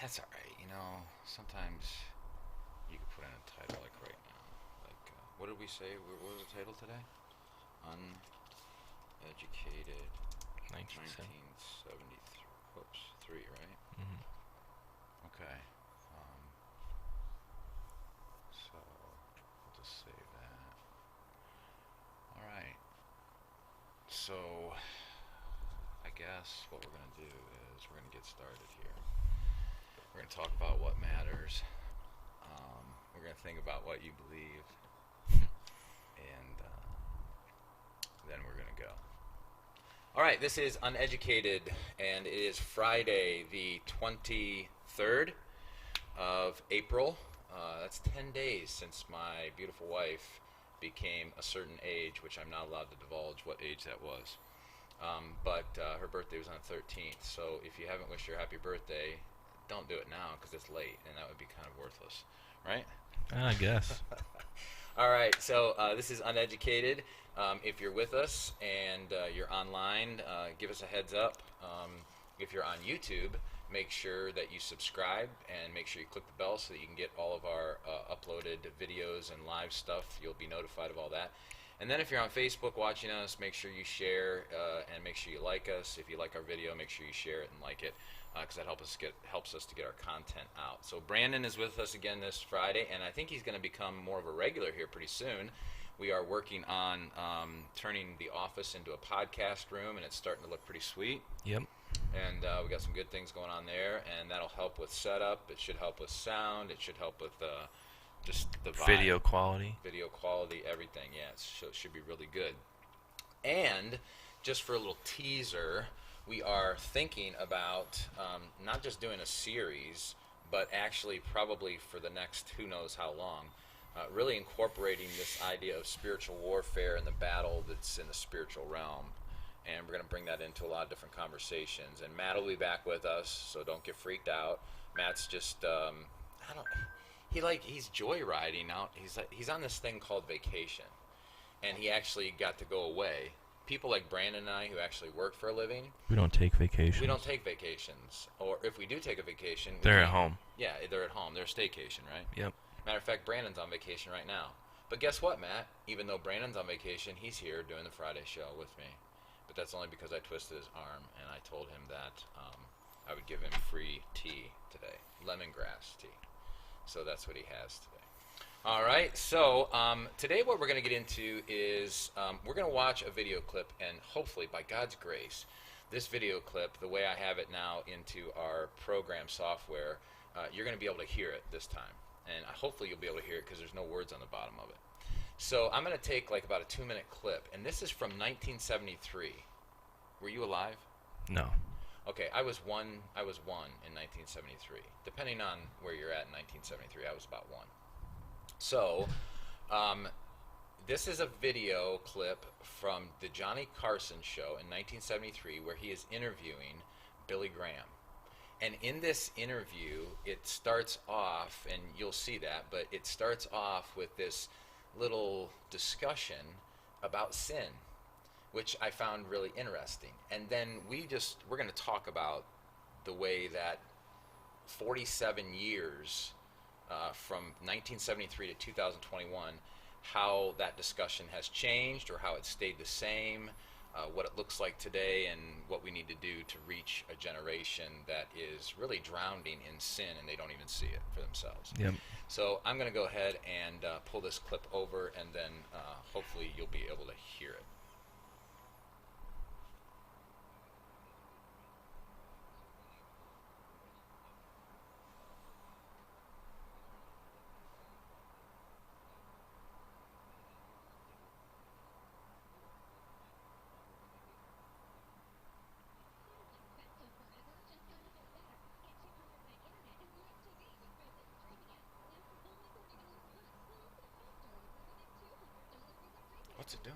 That's all right. Sometimes you could put in a title like right now. Like, what did we say? What was the title today? Uneducated 1970. 1973. Whoops, three, right? Mm-hmm. Okay. Um, so we'll just save that. All right. So I guess what we're gonna do is we're gonna get started here. We're gonna talk about what matters. We're gonna think about what you believe, and then we're gonna go. All right. This is Uneducated, and it is Friday, the 23rd of April. That's 10 days since my beautiful wife became a certain age, which I'm not allowed to divulge what age that was. But her birthday was on the 13th, so if you haven't wished her happy birthday, don't do it now because it's late, and that would be kind of worthless, right? I guess. All right, so this is Uneducated. If you're with us and you're online, give us a heads up. If you're on YouTube, make sure that you subscribe and make sure you click the bell so that you can get all of our uploaded videos and live stuff. You'll be notified of all that. And then if you're on Facebook watching us, make sure you share and make sure you like us. If you like our video, make sure you share it and like it because that helps us to get our content out. So Brandon is with us again this Friday, and I think he's going to become more of a regular here pretty soon. We are working on turning the office into a podcast room, and it's starting to look pretty sweet. Yep. And we got some good things going on there, and that'll help with setup. It should help with sound. It should help with just the vibe. Video quality. Video quality, everything. Yeah, it should be really good. And just for a little teaser, we are thinking about not just doing a series, but actually probably for the next who knows how long, really incorporating this idea of spiritual warfare and the battle that's in the spiritual realm. And we're going to bring that into a lot of different conversations. And Matt will be back with us, so don't get freaked out. Matt's just, he's joyriding out. He's on this thing called vacation, and he actually got to go away. People like Brandon and I, who actually work for a living, We don't take vacations. we don't take vacations. Or if we do take a vacation, They're at home. Yeah, they're at home. They're a staycation, right? Yep. Matter of fact, Brandon's on vacation right now. But guess what, Matt? Even though Brandon's on vacation, he's here doing the Friday show with me. But that's only because I twisted his arm, and I told him that I would give him free tea today, lemongrass tea. So that's what he has today. All right, so today what we're going to get into is we're going to watch a video clip, and hopefully, by God's grace, this video clip, the way I have it now into our program software, you're going to be able to hear it this time. And hopefully you'll be able to hear it because there's no words on the bottom of it. So I'm going to take like about a 2-minute clip, and this is from 1973. Were you alive? No. Okay, I was one in 1973. Depending on where you're at in 1973, I was about one. So, this is a video clip from the Johnny Carson show in 1973 where he is interviewing Billy Graham. And in this interview, it starts off, and you'll see that, but it starts off with this little discussion about sin, which I found really interesting. And then we're going to talk about the way that 47 years from 1973 to 2021, how that discussion has changed or how it stayed the same, what it looks like today, and what we need to do to reach a generation that is really drowning in sin and they don't even see it for themselves. Yep. So I'm going to go ahead and pull this clip over, and then hopefully you'll be able to hear it. What's it doing?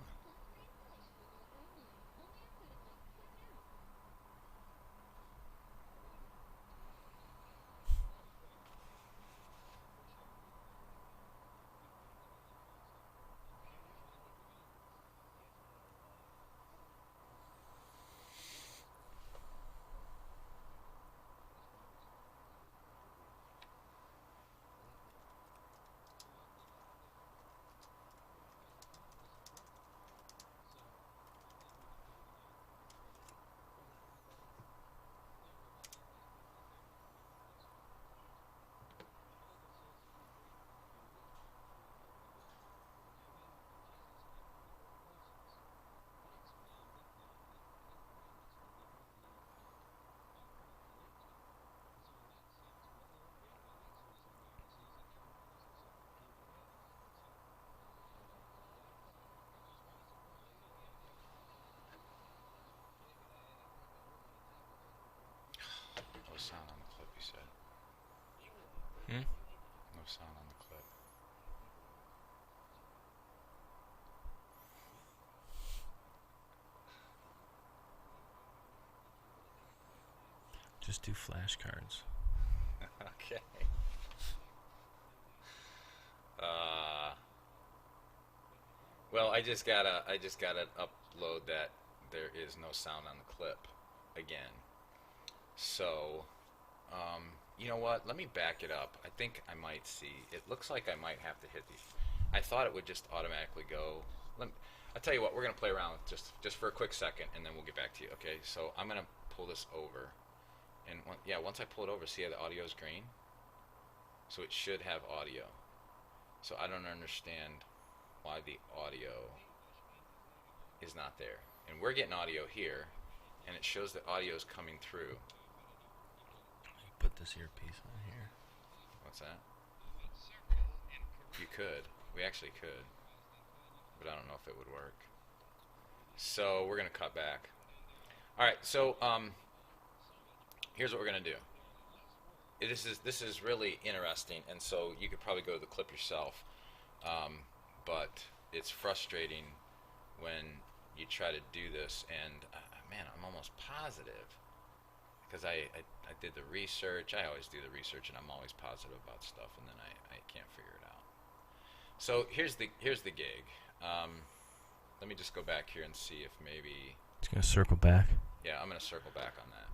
Hmm? No sound on the clip. Just do flashcards. Okay. Well, I just gotta upload that there is no sound on the clip again. So, you know what? Let me back it up. I think I might see. It looks like I might have to hit these. I thought it would just automatically go. I'll tell you what. We're gonna play around with just for a quick second, and then we'll get back to you. Okay? So I'm gonna pull this over, and once I pull it over, see how the audio is green. So it should have audio. So I don't understand why the audio is not there. And we're getting audio here, and it shows that audio is coming through. Put this earpiece on here. What's that? You could. We actually could. But I don't know if it would work. So we're going to cut back. All right, so here's what we're going to do. This is really interesting, and so you could probably go to the clip yourself. But it's frustrating when you try to do this, and man, I'm almost positive, because I did the research. I always do the research, and I'm always positive about stuff, and then I can't figure it out. So here's the gig. Let me just go back here and see if maybe It's gonna circle back. yeah, I'm gonna circle back on that.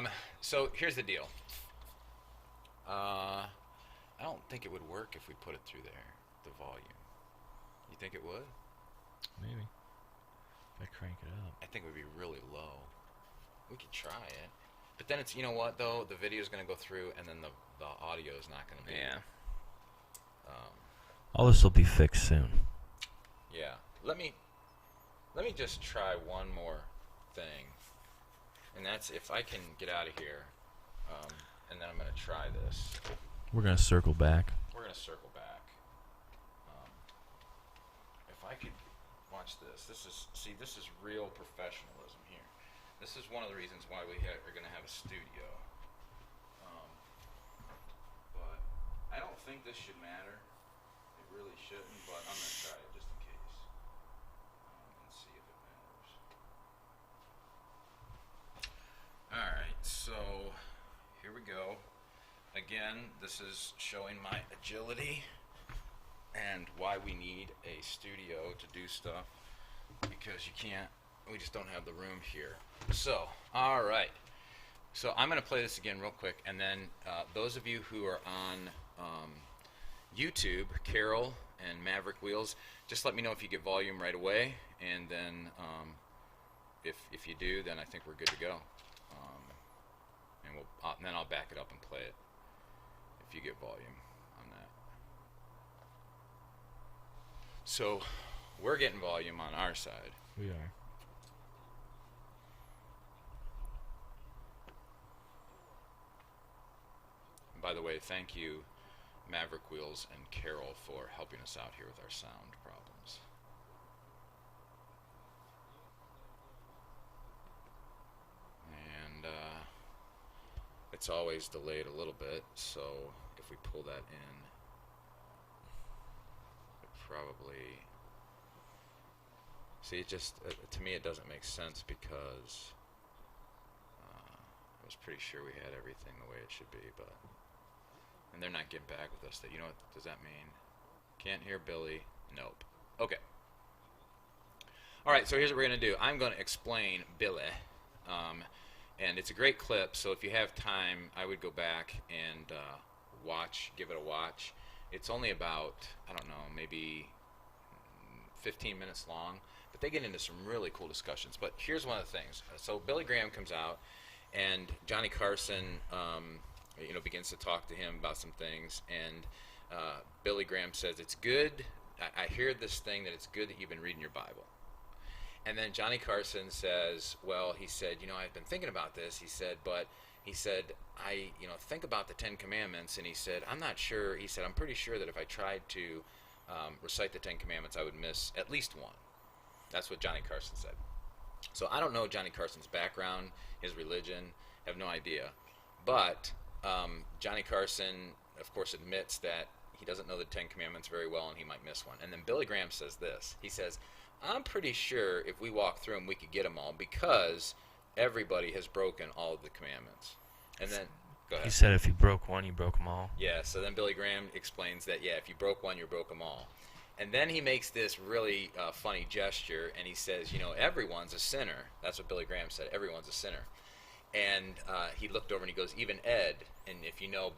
Okay. So here's the deal. I don't think it would work if we put it through there, the volume. You think it would? Maybe. If I crank it up. I think it would be really low. We could try it. But then it's, you know what, though? The video is going to go through, and then the audio is not going to be. Yeah. All this will be fixed soon. Yeah. Let me just try one more thing. And that's if I can get out of here, and then I'm going to try this. We're gonna circle back. We're going to circle back. If I could watch this. This is real professionalism here. This is one of the reasons why we are going to have a studio. But I don't think this should matter. It really shouldn't, but I'm going to try it just in case. And see if it matters. Alright, so here we go. Again, this is showing my agility and why we need a studio to do stuff, because we just don't have the room here. So, alright. So I'm going to play this again real quick, and then those of you who are on YouTube, Carol and Maverick Wheels, just let me know if you get volume right away, and then if you do, then I think we're good to go. And then I'll back it up and play it if you get volume on that. So we're getting volume on our side. We are. By the way, thank you, Maverick Wheels and Carol, for helping us out here with our sound problems. And it's always delayed a little bit, so if we pull that in, it probably... See, it just, to me it doesn't make sense, because I was pretty sure we had everything the way it should be, but... And they're not getting back with us. You know what does that mean? Can't hear Billy. Nope. Okay. Alright, so here's what we're going to do. I'm going to explain Billy. And it's a great clip, so if you have time, I would go back and give it a watch. It's only about, I don't know, maybe 15 minutes long. But they get into some really cool discussions. But here's one of the things. So Billy Graham comes out, and Johnny Carson... begins to talk to him about some things, and Billy Graham says, it's good, I hear this thing that it's good that you've been reading your Bible. And then Johnny Carson says, well, he said, I've been thinking about this, I think about the Ten Commandments, and he said, I'm not sure, he said, I'm pretty sure that if I tried to recite the Ten Commandments, I would miss at least one. That's what Johnny Carson said. So I don't know Johnny Carson's background, his religion, have no idea. But Johnny Carson, of course, admits that he doesn't know the Ten Commandments very well and he might miss one. And then Billy Graham says this. He says, I'm pretty sure if we walk through them, we could get them all because everybody has broken all of the commandments. And then, go ahead. He said if you broke one, you broke them all. Yeah, so then Billy Graham explains that, yeah, if you broke one, you broke them all. And then he makes this really funny gesture, and he says, everyone's a sinner. That's what Billy Graham said. Everyone's a sinner. And he looked over and he goes, even Ed. And if you know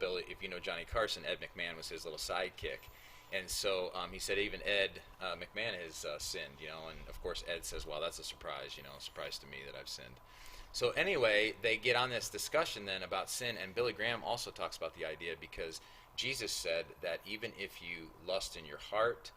Johnny Carson, Ed McMahon was his little sidekick. And so he said even Ed McMahon has sinned, and of course Ed says, well, that's a surprise, a surprise to me that I've sinned. So anyway, they get on this discussion then about sin, and Billy Graham also talks about the idea because Jesus said that even if you lust in your heart,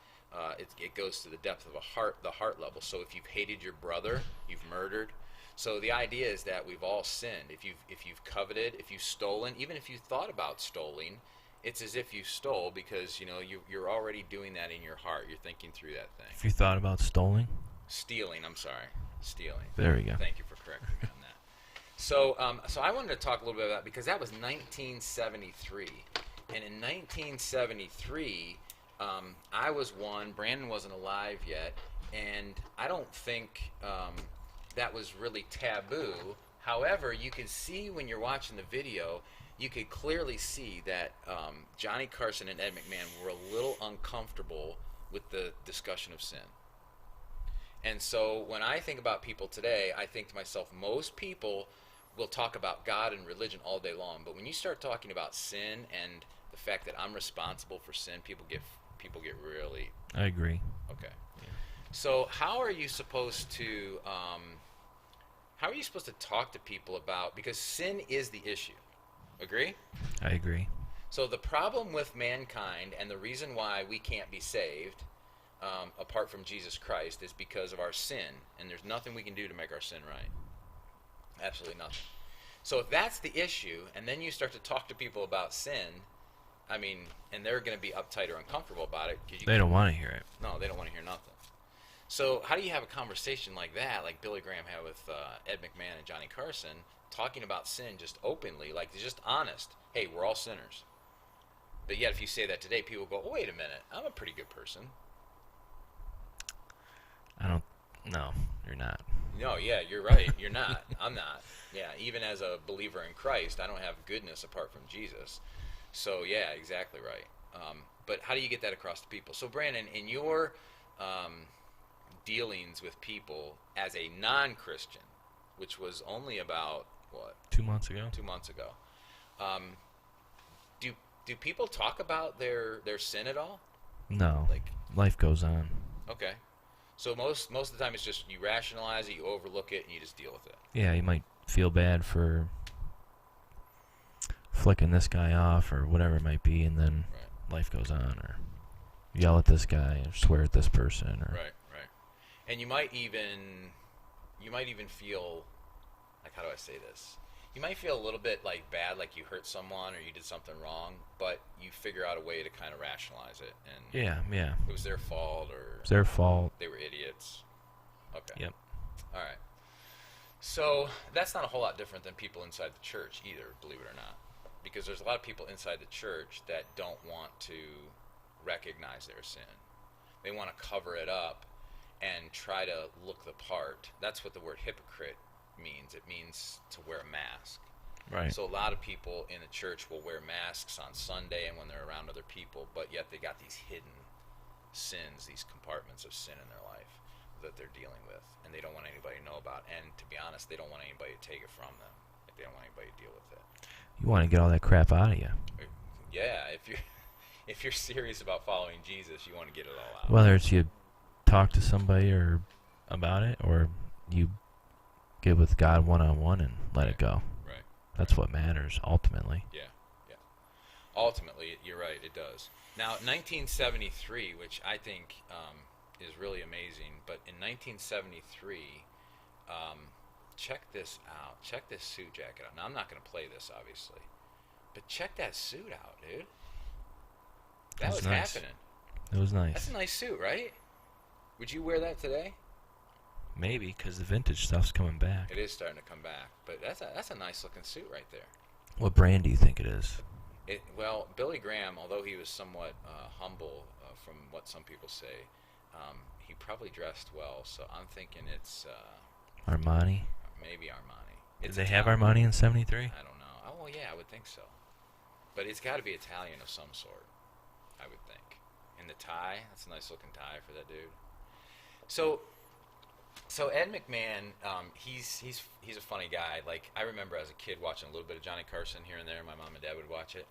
it goes to the depth of the heart level. So if you've hated your brother, you've murdered. So the idea is that we've all sinned. If you've coveted, if you've stolen, even if you thought about stealing, it's as if you stole because you're already doing that in your heart. You're thinking through that thing. If you thought about stealing? Stealing. Stealing. There we go. Thank you for correcting me on that. So I wanted to talk a little bit about because that was 1973, and in 1973, I was one. Brandon wasn't alive yet, and I don't think that was really taboo. However, you can see when you're watching the video, you could clearly see that Johnny Carson and Ed McMahon were a little uncomfortable with the discussion of sin. And so when I think about people today, I think to myself, most people will talk about God and religion all day long, but when you start talking about sin and the fact that I'm responsible for sin, people get really... I agree. Okay. Yeah. So how are you supposed to talk to people about, because sin is the issue. Agree? I agree. So the problem with mankind and the reason why we can't be saved apart from Jesus Christ is because of our sin, and there's nothing we can do to make our sin right. Absolutely nothing. So if that's the issue, and then you start to talk to people about sin, and they're going to be uptight or uncomfortable about it. They don't want to hear it. No, they don't want to hear nothing. So how do you have a conversation like that, like Billy Graham had with Ed McMahon and Johnny Carson, talking about sin just openly, like just honest? Hey, we're all sinners. But yet if you say that today, people go, oh, wait a minute, I'm a pretty good person. No, you're not. No, yeah, you're right. You're not. I'm not. Yeah, even as a believer in Christ, I don't have goodness apart from Jesus. So, yeah, exactly right. But how do you get that across to people? So, Brandon, in your dealings with people as a non-Christian, which was only about, what? 2 months ago. 2 months ago. Do people talk about their sin at all? No. Life goes on. Okay. So most of the time it's just you rationalize it, you overlook it, and you just deal with it. Yeah, you might feel bad for flicking this guy off or whatever it might be, and then life goes on, or yell at this guy or swear at this person. Or right. And you might even feel, like, how do I say this? You might feel a little bit like bad, like you hurt someone or you did something wrong, but you figure out a way to kind of rationalize it. And yeah. It was their fault, or it's their fault. They were idiots. Okay. Yep. All right. So that's not a whole lot different than people inside the church either, believe it or not, because there's a lot of people inside the church that don't want to recognize their sin. They want to cover it up and try to look the part. That's what the word hypocrite means. It means to wear a mask. Right. So a lot of people in the church will wear masks on Sunday and when they're around other people, but yet they got these hidden sins, these compartments of sin in their life that they're dealing with, and they don't want anybody to know about. And to be honest, they don't want anybody to take it from them. Like, they don't want anybody to deal with it. You want to get all that crap out of you. Yeah, if you're serious about following Jesus, you want to get it all out. Whether it's you talk to somebody or about it, or you get with God one-on-one and let it go. Right. That's what matters, ultimately. Yeah. Ultimately, you're right, it does. Now, 1973, which I think is really amazing, but in 1973, check this out. Check this suit jacket out. Now, I'm not going to play this, obviously, but check that suit out, dude. That was nice. happening. It was nice. That's a nice suit, right? Would you wear that today? Maybe, because the vintage stuff's coming back. It is starting to come back, but that's a nice looking suit right there. What brand do you think it is? Well, Billy Graham, although he was somewhat humble from what some people say, he probably dressed well. So I'm thinking it's Armani? maybe Armani. Did It's they have Italian. Armani in 73? I don't know. Oh, well, yeah, I would think so. But it's got to be Italian of some sort, I would think. And the tie, that's a nice looking tie for that dude. So, so Ed McMahon, he's a funny guy. Like I remember as a kid watching a little bit of Johnny Carson here and there. My mom and dad would watch it,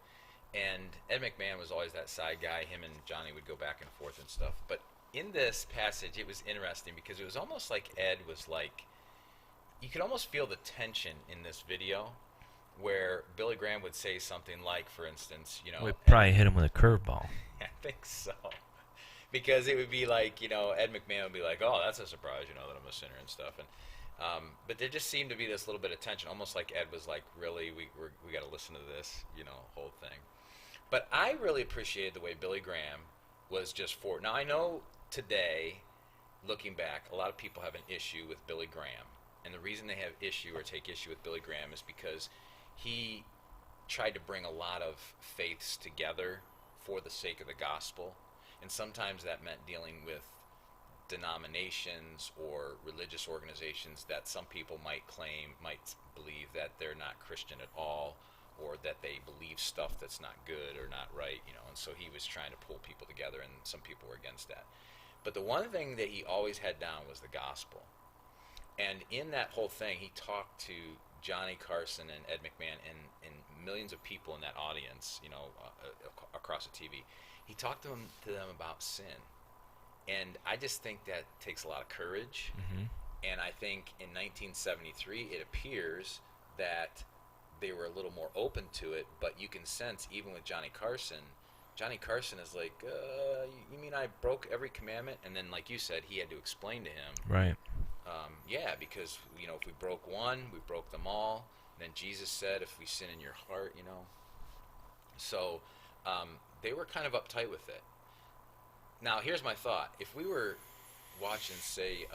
and Ed McMahon was always that side guy. Him and Johnny would go back and forth and stuff. But in this passage, it was interesting because it was almost like Ed was like, you could almost feel the tension in this video, where Billy Graham would say something like, for instance, We probably hit him with a curveball. I think so. Because it would be like, Ed McMahon would be like, oh, that's a surprise, that I'm a sinner and stuff. And but there just seemed to be this little bit of tension, almost like Ed was like, really, we got to listen to this, whole thing. But I really appreciated the way Billy Graham was just for. Now, I know today, looking back, a lot of people have an issue with Billy Graham. And the reason they have issue or take issue with Billy Graham is because he tried to bring a lot of faiths together for the sake of the gospel. And sometimes that meant dealing with denominations or religious organizations that some people might believe that they're not Christian at all, or that they believe stuff that's not good or not right, and so he was trying to pull people together, and some people were against that. But the one thing that he always had down was the gospel. And in that whole thing, he talked to Johnny Carson and Ed McMahon and millions of people in that audience, across the TV. He talked to them about sin. And I just think that takes a lot of courage. Mm-hmm. And I think in 1973, it appears that they were a little more open to it. But you can sense, even with Johnny Carson is like, you mean I broke every commandment? And then, like you said, he had to explain to him. Right. Yeah, because, if we broke one, we broke them all. And then Jesus said, if we sin in your heart, So they were kind of uptight with it. Now, here's my thought. If we were watching, say,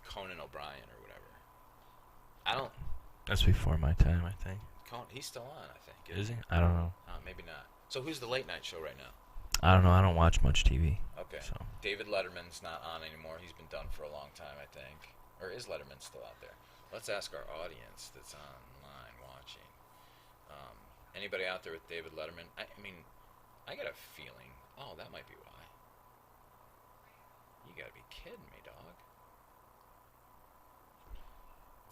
Conan O'Brien or whatever, That's before my time, I think. He's still on, I think. Is he? I don't know. Maybe not. So who's the late night show right now? I don't know. I don't watch much TV. Okay. So. David Letterman's not on anymore. He's been done for a long time, I think. Or is Letterman still out there? Let's ask our audience that's online watching. Anybody out there with David Letterman? I mean, I got a feeling. Oh, that might be why. You gotta be kidding me, dog.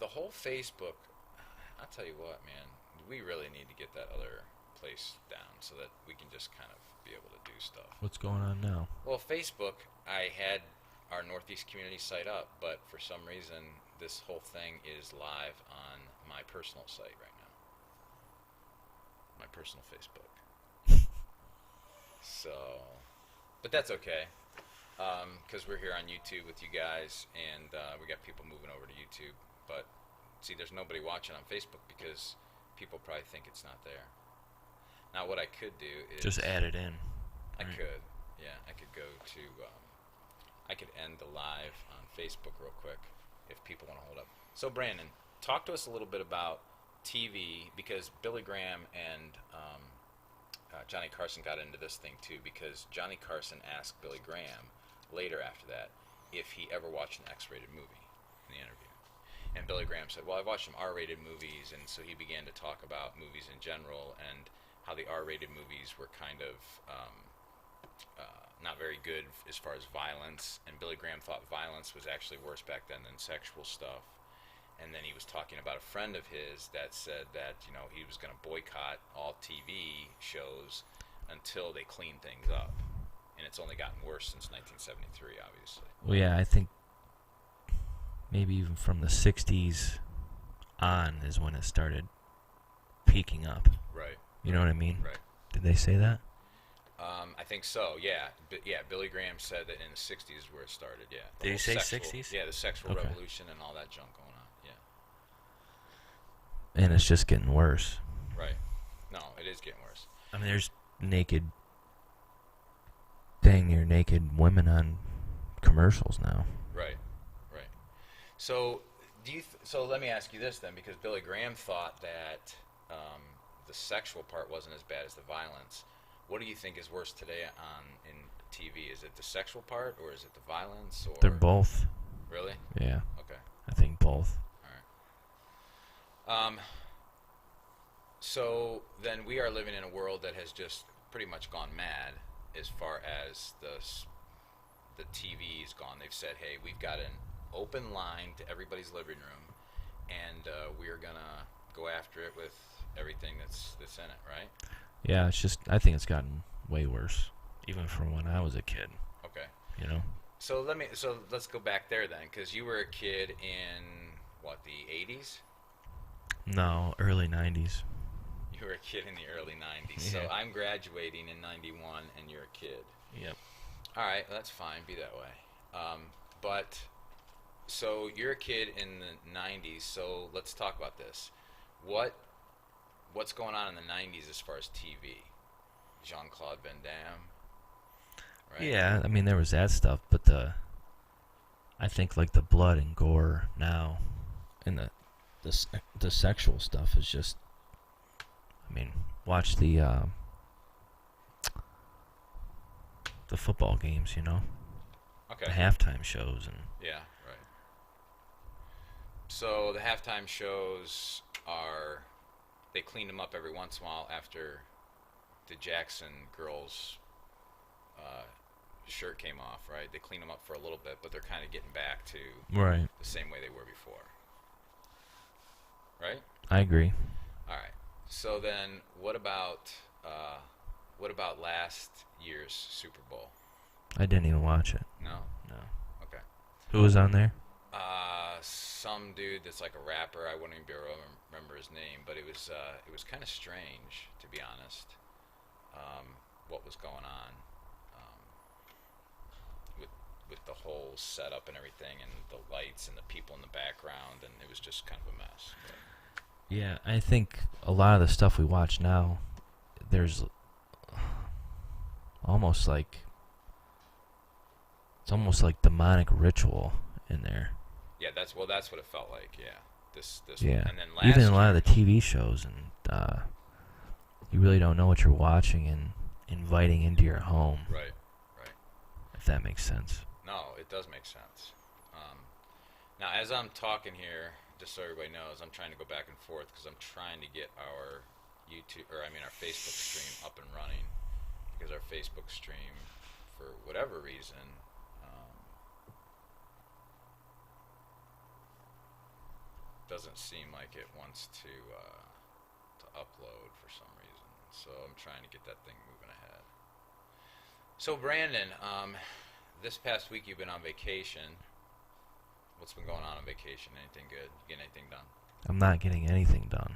The whole Facebook, I'll tell you what, man. We really need to get that other place down so that we can just kind of be able to do stuff. What's going on now? Well, Facebook, I had our Northeast community site up, but for some reason, this whole thing is live on my personal site right now. My personal Facebook. So, but that's okay, because we're here on YouTube with you guys, and we got people moving over to YouTube. But see, there's nobody watching on Facebook because people probably think it's not there. Now, what I could do is just add it in. I could, yeah. I could go to. I could end the live on Facebook real quick if people want to hold up. So, Brandon, talk to us a little bit about TV, because Billy Graham and Johnny Carson got into this thing too, because Johnny Carson asked Billy Graham later after that if he ever watched an X-rated movie in the interview. And Billy Graham said, well, I watched some R-rated movies, and so he began to talk about movies in general and how the R-rated movies were kind of not very good as far as violence, and Billy Graham thought violence was actually worse back then than sexual stuff. And then he was talking about a friend of his that said that, he was going to boycott all TV shows until they clean things up. And it's only gotten worse since 1973, obviously. Well, yeah, I think maybe even from the 60s on is when it started peaking up. Right. You know what I mean? Right. Did they say that? I think so, yeah. Yeah, Billy Graham said that in the 60s where it started, yeah. Did he say 60s? Yeah, the sexual revolution and all that junk going on, yeah. And it's just getting worse. Right. No, it is getting worse. I mean, there's dang near naked women on commercials now. Right, right. So, so let me ask you this then, because Billy Graham thought that the sexual part wasn't as bad as the violence. What do you think is worse today in TV? Is it the sexual part, or is it the violence? Or They're both. Really? Yeah. Okay. I think both. All right. So then we are living in a world that has just pretty much gone mad as far as the TV's gone. They've said, hey, we've got an open line to everybody's living room, and we're gonna go after it with everything that's in it, right? Yeah, it's just, I think it's gotten way worse, even from when I was a kid. Okay. You know? So let's go back there then, because you were a kid in what, the 80s? No, early 90s. You were a kid in the early 90s. Yeah. So I'm graduating in 91, and you're a kid. Yep. All right, that's fine. Be that way. But so you're a kid in the 90s. So let's talk about this. What's going on in the 90s as far as TV? Jean-Claude Van Damme, right? Yeah, I mean, there was that stuff, but I think like the blood and gore now, and the sexual stuff is just, I mean, watch the football games, you know, Okay. the halftime shows, and Yeah, right. So the halftime shows they cleaned them up every once in a while after the Jackson girls' shirt came off, right? They cleaned them up for a little bit, but they're kind of getting back to right. the same way they were before, right? I agree. All right. So then, what about last year's Super Bowl? I didn't even watch it. No. No. Okay. Who was on there? Some dude that's like a rapper. I wouldn't even be able to remember his name, but it was kind of strange, to be honest. What was going on with the whole setup and everything, and the lights and the people in the background, and it was just kind of a mess. But. Yeah, I think a lot of the stuff we watch now, there's almost like, it's almost like demonic ritual in there. Yeah, that's what it felt like. Yeah, this Yeah, and then last even a lot year, of the TV shows, and you really don't know what you're watching and inviting into your home. Right. If that makes sense. No, it does make sense. Now, as I'm talking here, just so everybody knows, I'm trying to go back and forth because I'm trying to get our our Facebook stream up and running, because our Facebook stream, for whatever reason, doesn't seem like it wants to upload for some reason. So I'm trying to get that thing moving ahead. So Brandon, this past week you've been on vacation. What's been going on vacation? Anything good? Getting anything done? I'm not getting anything done.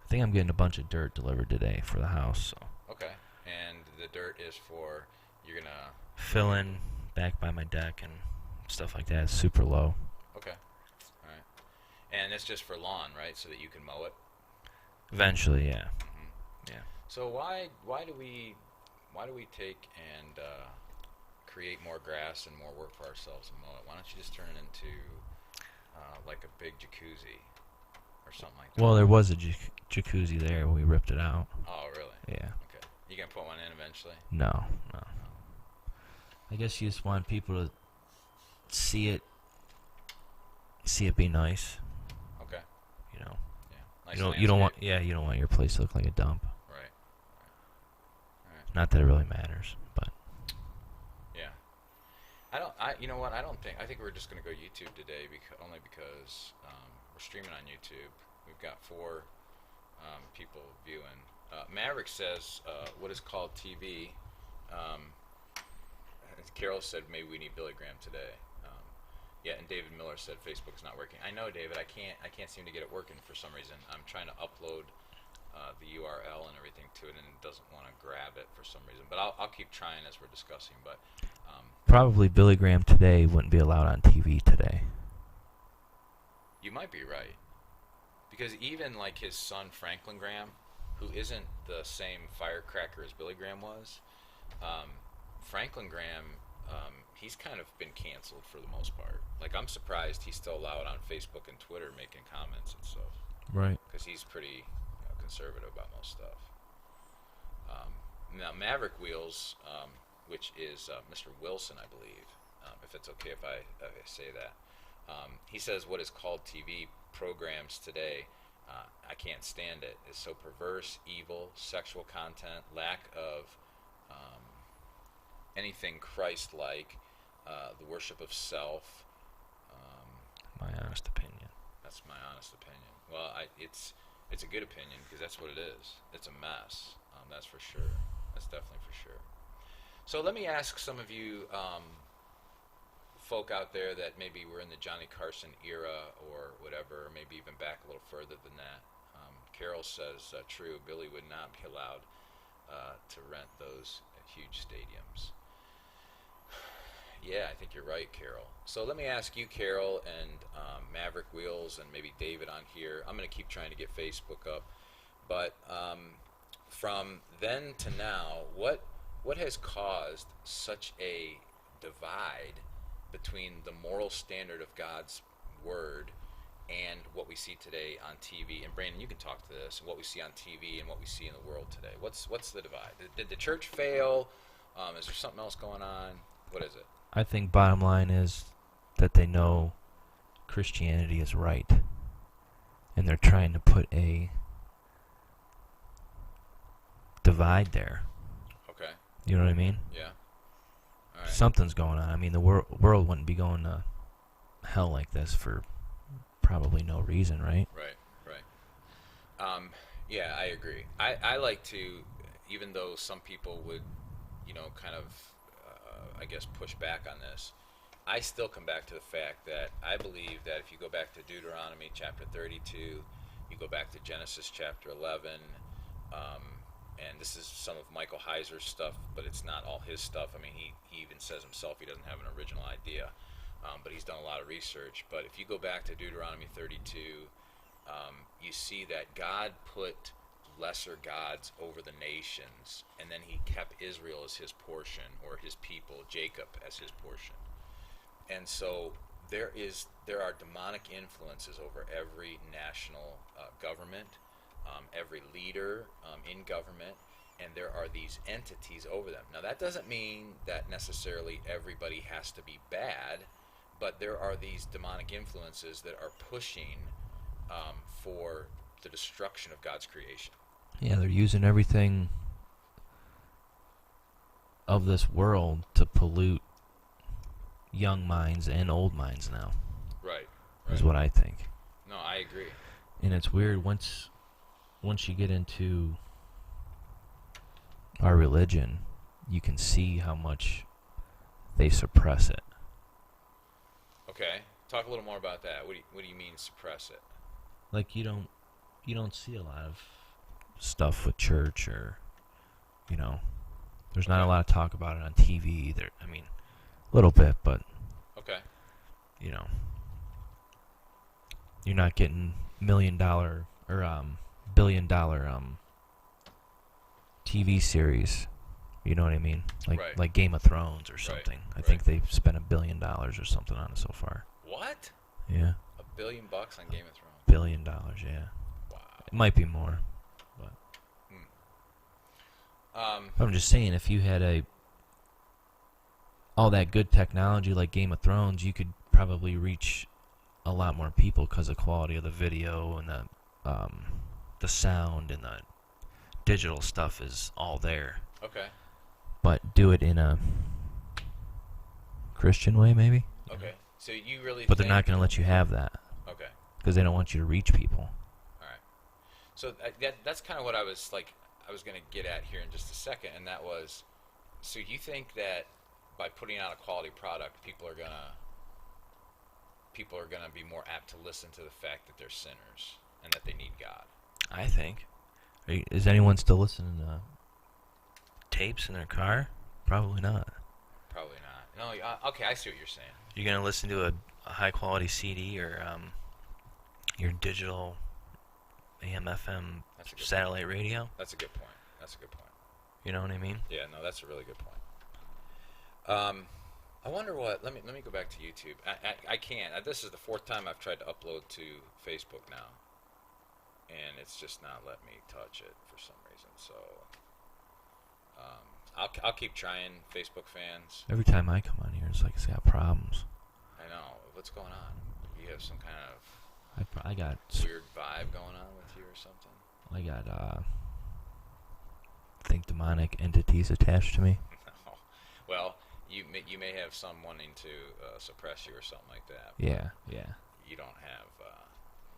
I think I'm getting a bunch of dirt delivered today for the house. So. Okay. And the dirt is for, you're going to... Fill in back by my deck and stuff like that. It's super low. Okay. All right. And it's just for lawn, right? So that you can mow it? Eventually, yeah. Mm-hmm. Yeah. So why do we take and create more grass and more work for ourselves and mow it? Why don't you just turn it into like a big jacuzzi or something like that? Well, there was a jacuzzi there. We ripped it out. Oh, really? Yeah. Okay. You gonna put one in eventually? No. I guess you just want people to see it be nice. Okay. You know. Yeah. Nice You don't want landscape. you don't want your place to look like a dump. Right. All right. Not that it really matters, but Yeah. You know what? I think we're just going to go YouTube today only because we're streaming on YouTube. We've got 4 people viewing. Maverick says, what is called TV? Carol said maybe we need Billy Graham today. Yeah, and David Miller said Facebook's not working. I know, David. I can't seem to get it working for some reason. I'm trying to upload the URL and everything to it, and it doesn't want to grab it for some reason. But I'll keep trying as we're discussing. But probably Billy Graham today wouldn't be allowed on TV today. you might be right, because even like his son Franklin Graham, who isn't the same firecracker as Billy Graham was, Franklin Graham, he's kind of been canceled for the most part. Like, I'm surprised he's still allowed on Facebook and Twitter making comments and stuff. Right. Because he's pretty conservative. conservative about most stuff. Now, Maverick Wheels, which is Mr. Wilson, I believe, if it's okay if I say that, he says what is called TV programs today, I can't stand it. It's so perverse, evil, sexual content, lack of anything Christ-like, the worship of self. My honest opinion. That's my honest opinion. Well, it's a good opinion because that's what it is. It's a mess. That's for sure. That's definitely for sure. So let me ask some of you folk out there that maybe were in the Johnny Carson era or whatever, or maybe even back a little further than that. Carol says, true, Billy would not be allowed to rent those huge stadiums. Yeah, I think you're right, Carol. So let me ask you, Carol, and Maverick Wheels, and maybe David on here. I'm going to keep trying to get Facebook up. But from then to now, what has caused such a divide between the moral standard of God's Word and what we see today on TV? And Brandon, you can talk to this, what we see on TV and what we see in the world today. What's the divide? Did the church fail? Is there something else going on? What is it? I think bottom line is that they know Christianity is right, and they're trying to put a divide there. Okay. You know what I mean? Yeah. All right. Something's going on. I mean, the world wouldn't be going to hell like this for probably no reason, right? Right. Yeah, I agree. I like to, even though some people would, kind of, I guess, push back on this, I still come back to the fact that I believe that if you go back to Deuteronomy chapter 32, you go back to Genesis chapter 11, and this is some of Michael Heiser's stuff, but it's not all his stuff. I mean, he even says himself he doesn't have an original idea, but he's done a lot of research. But if you go back to Deuteronomy 32, you see that God put lesser gods over the nations, and then he kept Israel as his portion, or his people, Jacob as his portion. And so there are demonic influences over every national government, every leader in government, and there are these entities over them. Now, that doesn't mean that necessarily everybody has to be bad, but there are these demonic influences that are pushing for the destruction of God's creation. Yeah, they're using everything of this world to pollute young minds and old minds now. Right. Is what I think. No, I agree. And it's weird once you get into our religion, you can see how much they suppress it. Okay. Talk a little more about that. What do you mean suppress it? Like you don't see a lot of stuff with church, or there's not a lot of talk about it on TV either. I mean, a little bit, but okay. You're not getting $1 million or $1 billion TV series. You know what I mean? Like Game of Thrones or something. I think they've spent $1 billion or something on it so far. What? Yeah. $1 billion on Game of Thrones. $1 billion, yeah. Wow. It might be more, but I'm just saying, if you had all that good technology like Game of Thrones, you could probably reach a lot more people because the quality of the video and the sound and the digital stuff is all there. Okay. But do it in a Christian way, maybe. Okay. So you really. But they're not going to let you have that. Okay. Because they don't want you to reach people. All right. So that's kind of what I was going to get at here in just a second, and that was, so you think that by putting out a quality product, people are gonna be more apt to listen to the fact that they're sinners and that they need God? I think. Is anyone still listening to tapes in their car? Probably not. Probably not. No. Okay, I see what you're saying. You're gonna listen to a high quality CD or your digital AM/FM satellite radio? That's a good point. You know what I mean? Yeah. No, that's a really good point. I wonder what. Let me go back to YouTube. I can't. This is the fourth time I've tried to upload to Facebook now, and it's just not letting me touch it for some reason. So I'll keep trying, Facebook fans. Every time I come on here, it's like it's got problems. I know. What's going on? You have some kind of I got weird vibe going on with you or something? I got think demonic entities attached to me. No. Well, you may have some wanting to suppress you or something like that. Yeah. You don't have.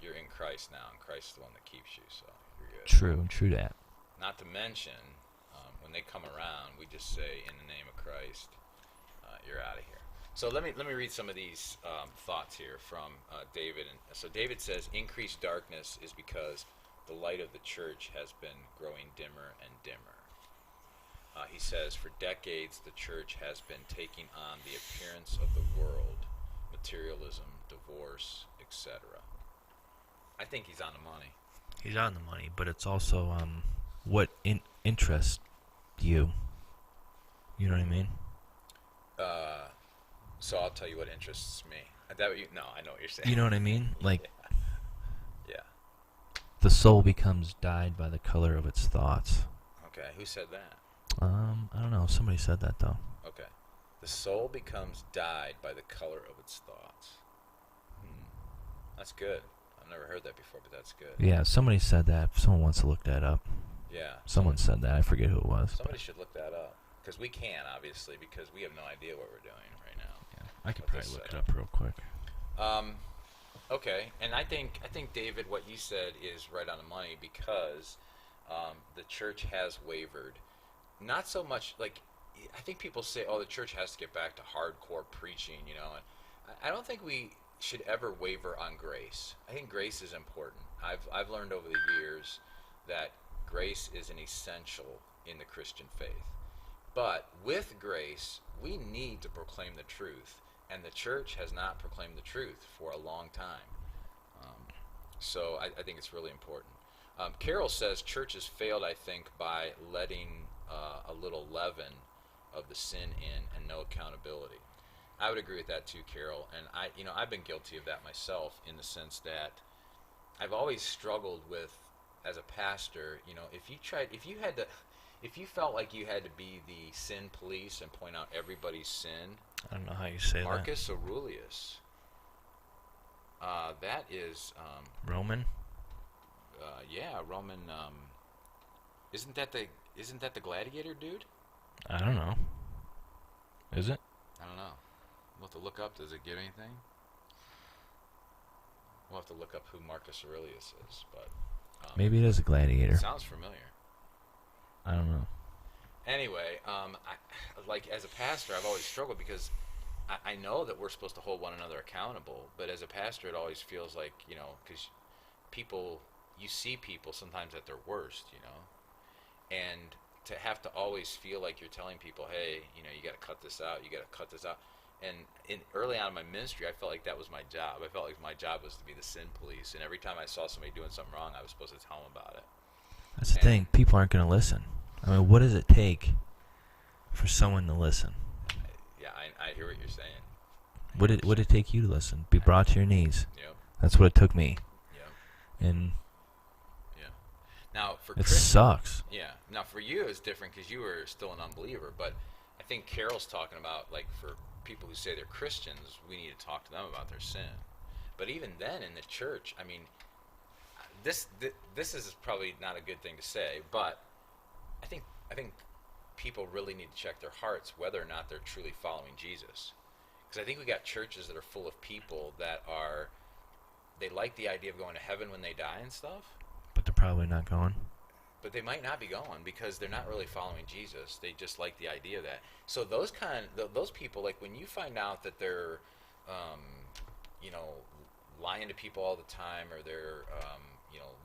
You're in Christ now, and Christ is the one that keeps you, so you're good. True that. Not to mention, when they come around, we just say, in the name of Christ, you're out of here. So let me read some of these thoughts here from David. And so David says, increased darkness is because the light of the church has been growing dimmer and dimmer. He says, for decades, the church has been taking on the appearance of the world, materialism, divorce, etc. I think he's on the money. He's on the money, but it's also what interests you. You know what I mean? So I'll tell you what interests me. No, I know what you're saying. You know what I mean? Like, yeah. The soul becomes dyed by the color of its thoughts. Okay, who said that? I don't know. Somebody said that though. Okay, the soul becomes dyed by the color of its thoughts. That's good. I've never heard that before, but that's good. Yeah, somebody said that. Someone wants to look that up. Yeah. Someone said that. I forget who it was. Somebody should look that up. Because we can, obviously, because we have no idea what we're doing right now. Yeah, I could probably look it up real quick. Okay, and I think David, what you said is right on the money, because the church has wavered. Not so much, like, I think people say, oh, the church has to get back to hardcore preaching, you know. And I don't think we should ever waver on grace. I think grace is important. I've learned over the years that grace is an essential in the Christian faith. But with grace, we need to proclaim the truth, and the church has not proclaimed the truth for a long time. So I think it's really important. Carol says churches failed, I think, by letting a little leaven of the sin in and no accountability. I would agree with that too, Carol. And I've been guilty of that myself, in the sense that I've always struggled with, as a pastor, if you felt like you had to be the sin police and point out everybody's sin. I don't know how you say Marcus Aurelius. That is Roman. Yeah, Roman. Isn't that the gladiator dude? I don't know. Is it? I don't know. We'll have to look up. Does it get anything? We'll have to look up who Marcus Aurelius is, but maybe it is a gladiator. Sounds familiar. I don't know. Anyway, as a pastor, I've always struggled, because I know that we're supposed to hold one another accountable, but as a pastor, it always feels like, because you see people sometimes at their worst, and to have to always feel like you're telling people, hey, you got to cut this out, and early on in my ministry, I felt like that was my job. I felt like my job was to be the sin police, and every time I saw somebody doing something wrong, I was supposed to tell them about it. That's the thing. People aren't going to listen. I mean, what does it take for someone to listen? Yeah, I hear what you're saying. What did it take you to listen? Be brought to your knees. Yep. That's what it took me. Yep. And yeah. Now for it sucks. Yeah. Now for you, it's different because you were still an unbeliever. But I think Carol's talking about, like, for people who say they're Christians, we need to talk to them about their sin. But even then, in the church, I mean, this is probably not a good thing to say, but I think people really need to check their hearts whether or not they're truly following Jesus. Because I think we got churches that are full of people that they like the idea of going to heaven when they die and stuff. But they're probably not going. But they might not be going because they're not really following Jesus. They just like the idea of that. So those people, like, when you find out that they're, lying to people all the time, or they're,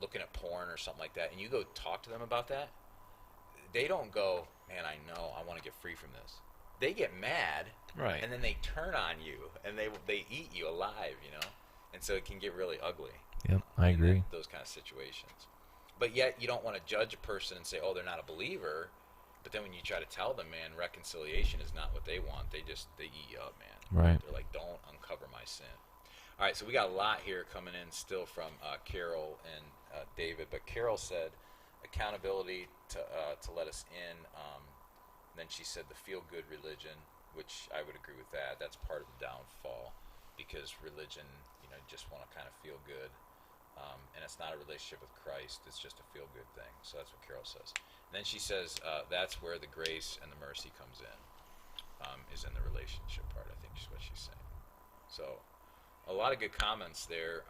looking at porn or something like that, and you go talk to them about that, they don't go, man, I know, I want to get free from this. They get mad, right? And then they turn on you, and they eat you alive, and so it can get really ugly. Yep, I agree. Those kind of situations. But yet you don't want to judge a person and say, oh, they're not a believer. But then when you try to tell them, man, reconciliation is not what they want, they eat you up, man. Right. They're like, don't uncover my sin. All right, so we got a lot here coming in still from Carol and David, but Carol said accountability to let us in. Then she said the feel-good religion, which I would agree with that. That's part of the downfall, because religion, you just want to kind of feel good, and it's not a relationship with Christ. It's just a feel-good thing. So that's what Carol says. And then she says that's where the grace and the mercy comes in, is in the relationship part. I think is what she's saying. So a lot of good comments there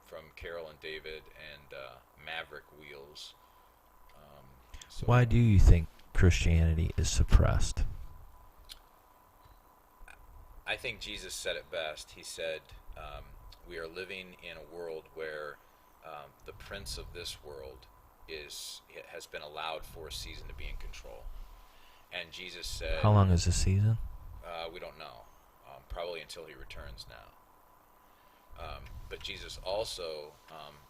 from Carol and David and Maverick Wheels. So why do you think Christianity is suppressed? I think Jesus said it best. He said, we are living in a world where the prince of this world has been allowed for a season to be in control. And Jesus said... How long is the season? We don't know. Probably until he returns now. But Jesus also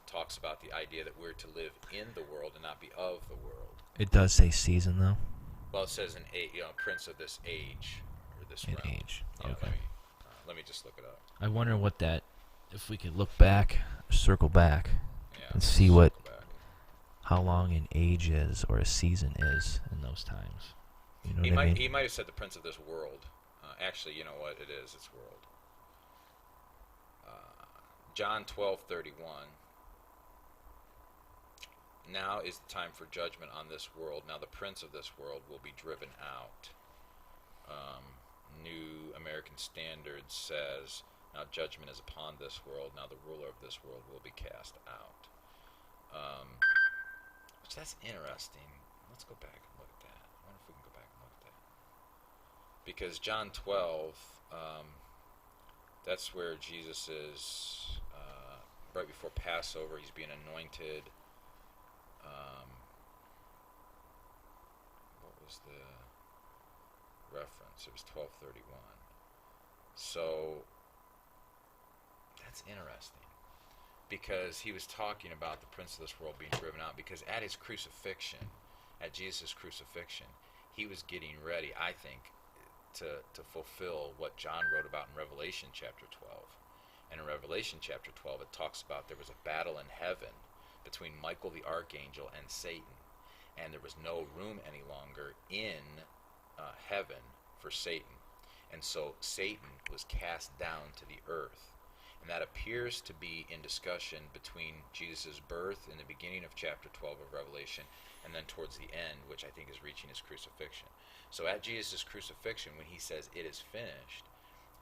talks about the idea that we're to live in the world and not be of the world. It does say season, though? Well, it says prince of this age, or this An realm. age, Yeah, okay. Let me just look it up. I wonder what that, if we could look back, circle back, Yeah, and see what, circle back. how long an age is or a season is in those times. You know what I mean? He might have said the prince of this world. Actually, you know what it is? It's world. John 12:31. Now is the time for judgment on this world. Now the prince of this world will be driven out. New American Standard says, now judgment is upon this world. Now the ruler of this world will be cast out. Which that's interesting. Let's go back and look at that. I wonder if we can go back and look at that. Because John 12, that's where Jesus is, right before Passover, he's being anointed. What was the reference? It was 12:31. So that's interesting, because he was talking about the prince of this world being driven out, because at his crucifixion, at Jesus' crucifixion, he was getting ready, I think, to fulfill what John wrote about in Revelation chapter 12. And in Revelation chapter 12, it talks about there was a battle in heaven between Michael the archangel and Satan. And there was no room any longer in heaven for Satan. And so Satan was cast down to the earth. And that appears to be in discussion between Jesus' birth in the beginning of chapter 12 of Revelation, and then towards the end, which I think is reaching his crucifixion. So at Jesus' crucifixion, when he says it is finished,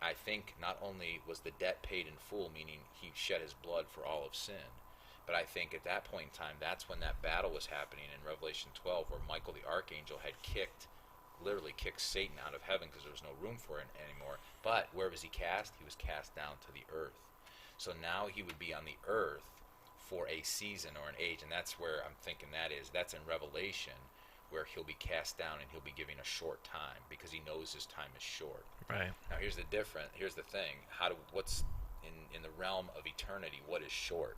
I think not only was the debt paid in full, meaning he shed his blood for all of sin, but I think at that point in time, that's when that battle was happening in Revelation 12, where Michael the archangel had literally kicked Satan out of heaven because there was no room for it anymore. But where was he cast? He was cast down to the earth. So now he would be on the earth for a season or an age, and that's where I'm thinking that's in Revelation, where he'll be cast down and he'll be given a short time because he knows his time is short. Right. Now here's the thing. What's in the realm of eternity, what is short?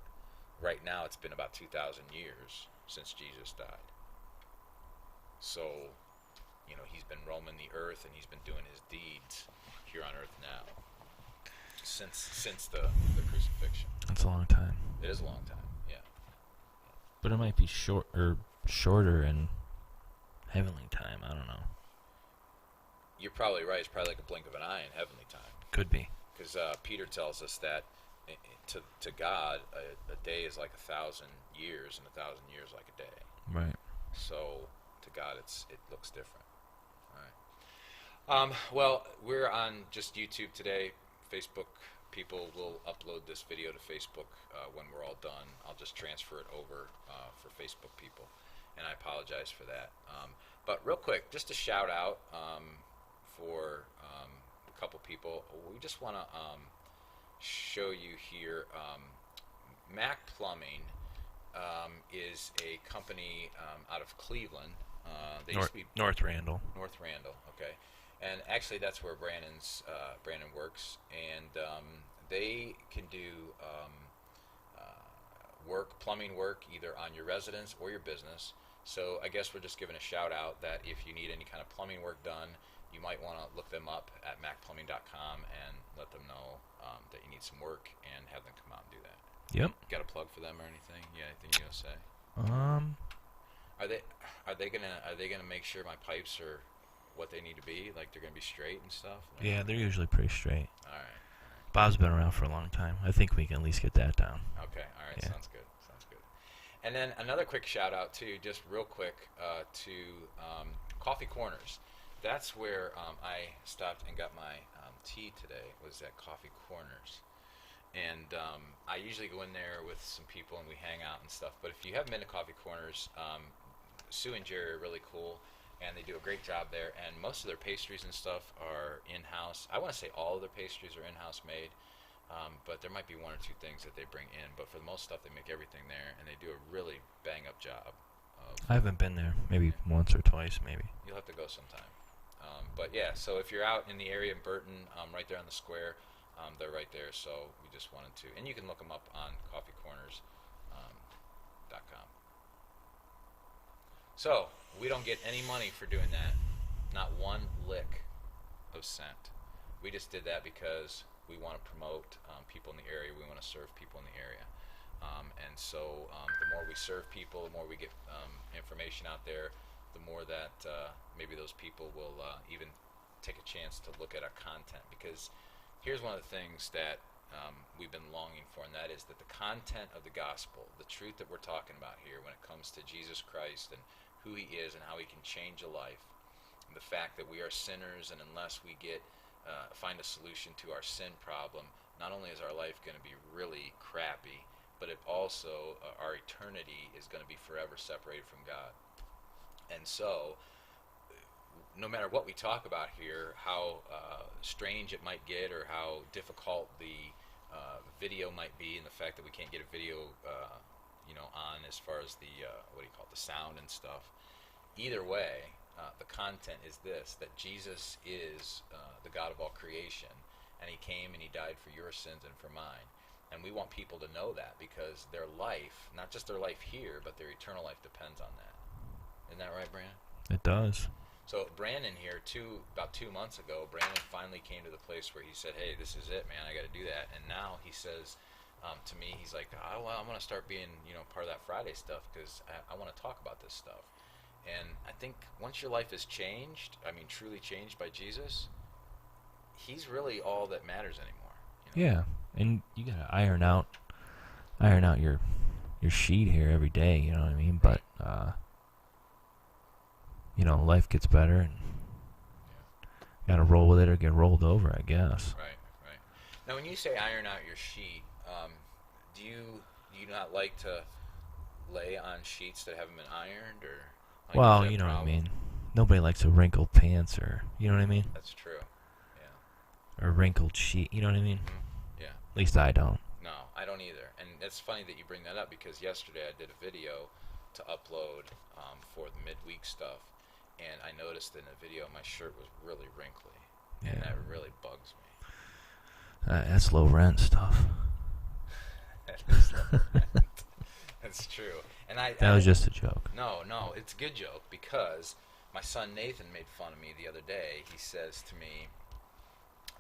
Right now it's been about 2,000 years since Jesus died. So, he's been roaming the earth and he's been doing his deeds here on earth now. Since the crucifixion. That's a long time. It is a long time, yeah. But it might be shorter in heavenly time. I don't know. You're probably right. It's probably like a blink of an eye in heavenly time. Could be. Because Peter tells us that to God, a day is like 1,000 years, and 1,000 years like a day. Right. So to God, it looks different. All right. Well, we're on just YouTube today. Facebook people will upload this video to Facebook when we're all done. I'll just transfer it over for Facebook people, and I apologize for that. But real quick, just a shout out for a couple people. We just want to show you here. Mac Plumbing is a company out of Cleveland. They used to be North Randall. North Randall, okay. And actually, that's where Brandon works, and they can do plumbing work, either on your residence or your business. So I guess we're just giving a shout out that if you need any kind of plumbing work done, you might want to look them up at macplumbing.com and let them know that you need some work and have them come out and do that. Yep. Got a plug for them or anything? Yeah, anything you gonna say? Are they gonna make sure my pipes are what they need to be? Like they're gonna be straight and stuff? Like, Yeah, they're usually pretty straight. all right. Bob's been around for a long time. I think we can at least get that down. Okay. All right. Yeah. Sounds good. Sounds good. And then another quick shout out too, just real quick, to Coffee Corners. That's where I stopped and got my tea today. Was at Coffee Corners. And I usually go in there with some people and we hang out and stuff. But if you haven't been to Coffee Corners, Sue and Jerry are really cool, and they do a great job there. And most of their pastries and stuff are in-house. I want to say all of their pastries are in-house made, but there might be one or two things that they bring in. But for the most stuff, they make everything there, and they do a really bang-up job. I haven't been there. Maybe once or twice, maybe. You'll have to go sometime. But yeah, so if you're out in the area in Burton, right there on the square, they're right there. So we just wanted to, and you can look them up on coffeecorners.com. So we don't get any money for doing that, not one lick of cent. We just did that because we want to promote people in the area. We want to serve people in the area. And so the more we serve people, the more we get information out there, the more that maybe those people will even take a chance to look at our content. Because here's one of the things that we've been longing for, and that is that the content of the gospel, the truth that we're talking about here when it comes to Jesus Christ and who he is and how he can change a life, and the fact that we are sinners, and unless we find a solution to our sin problem, not only is our life going to be really crappy, but it also, our eternity is going to be forever separated from God. And so, no matter what we talk about here, how strange it might get or how difficult the video might be, and the fact that we can't get a video on as far as the the sound and stuff, either way, the content is this, that Jesus is the God of all creation, and he came and he died for your sins and for mine. And we want people to know that, because their life, not just their life here, but their eternal life depends on that. Isn't that right, Brandon? It does. So Brandon here, about 2 months ago, Brandon finally came to the place where he said, hey, this is it, man, I got to do that. And now he says to me, he's like, I want to start being part of that Friday stuff, because I want to talk about this stuff. And I think once your life is changed, truly changed by Jesus, he's really all that matters anymore. Yeah, and you gotta iron out your sheet here every day. You know what I mean? But life gets better, and gotta roll with it or get rolled over, I guess. Right. Now, when you say iron out your sheet, do you not like to lay on sheets that haven't been ironed, or? Well, you know what I mean. Nobody likes a wrinkled pants, or you know what I mean. That's true. Yeah. Or a wrinkled sheet. You know what I mean? Mm-hmm. Yeah. At least I don't. No, I don't either. And it's funny that you bring that up, because yesterday I did a video to upload for the midweek stuff, and I noticed in the video my shirt was really wrinkly, and that really bugs me. That's low rent stuff. That is low rent. That's true. And that was just a joke. No, it's a good joke, because my son Nathan made fun of me the other day. He says to me,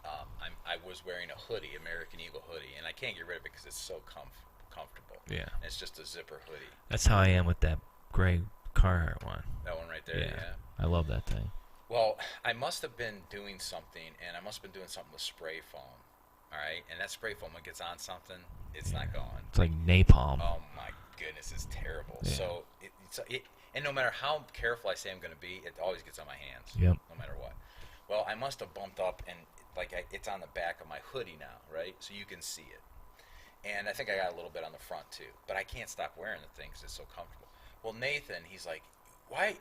I was wearing a hoodie, American Eagle hoodie, and I can't get rid of it because it's so comfortable. Yeah. And it's just a zipper hoodie. That's how I am with that gray Carhartt one. That one right there, yeah. I love that thing. Well, I must have been doing something, and I must have been doing something with spray foam. All right? And that spray foam, when it gets on something, it's not going. It's like napalm. Oh, my goodness, it's terrible. Yeah. So, and no matter how careful I say I'm going to be, it always gets on my hands. Yep. No matter what. Well, I must have bumped up, and it's on the back of my hoodie now, right? So you can see it. And I think I got a little bit on the front, too. But I can't stop wearing the thing because it's so comfortable. Well, Nathan, he's like, why?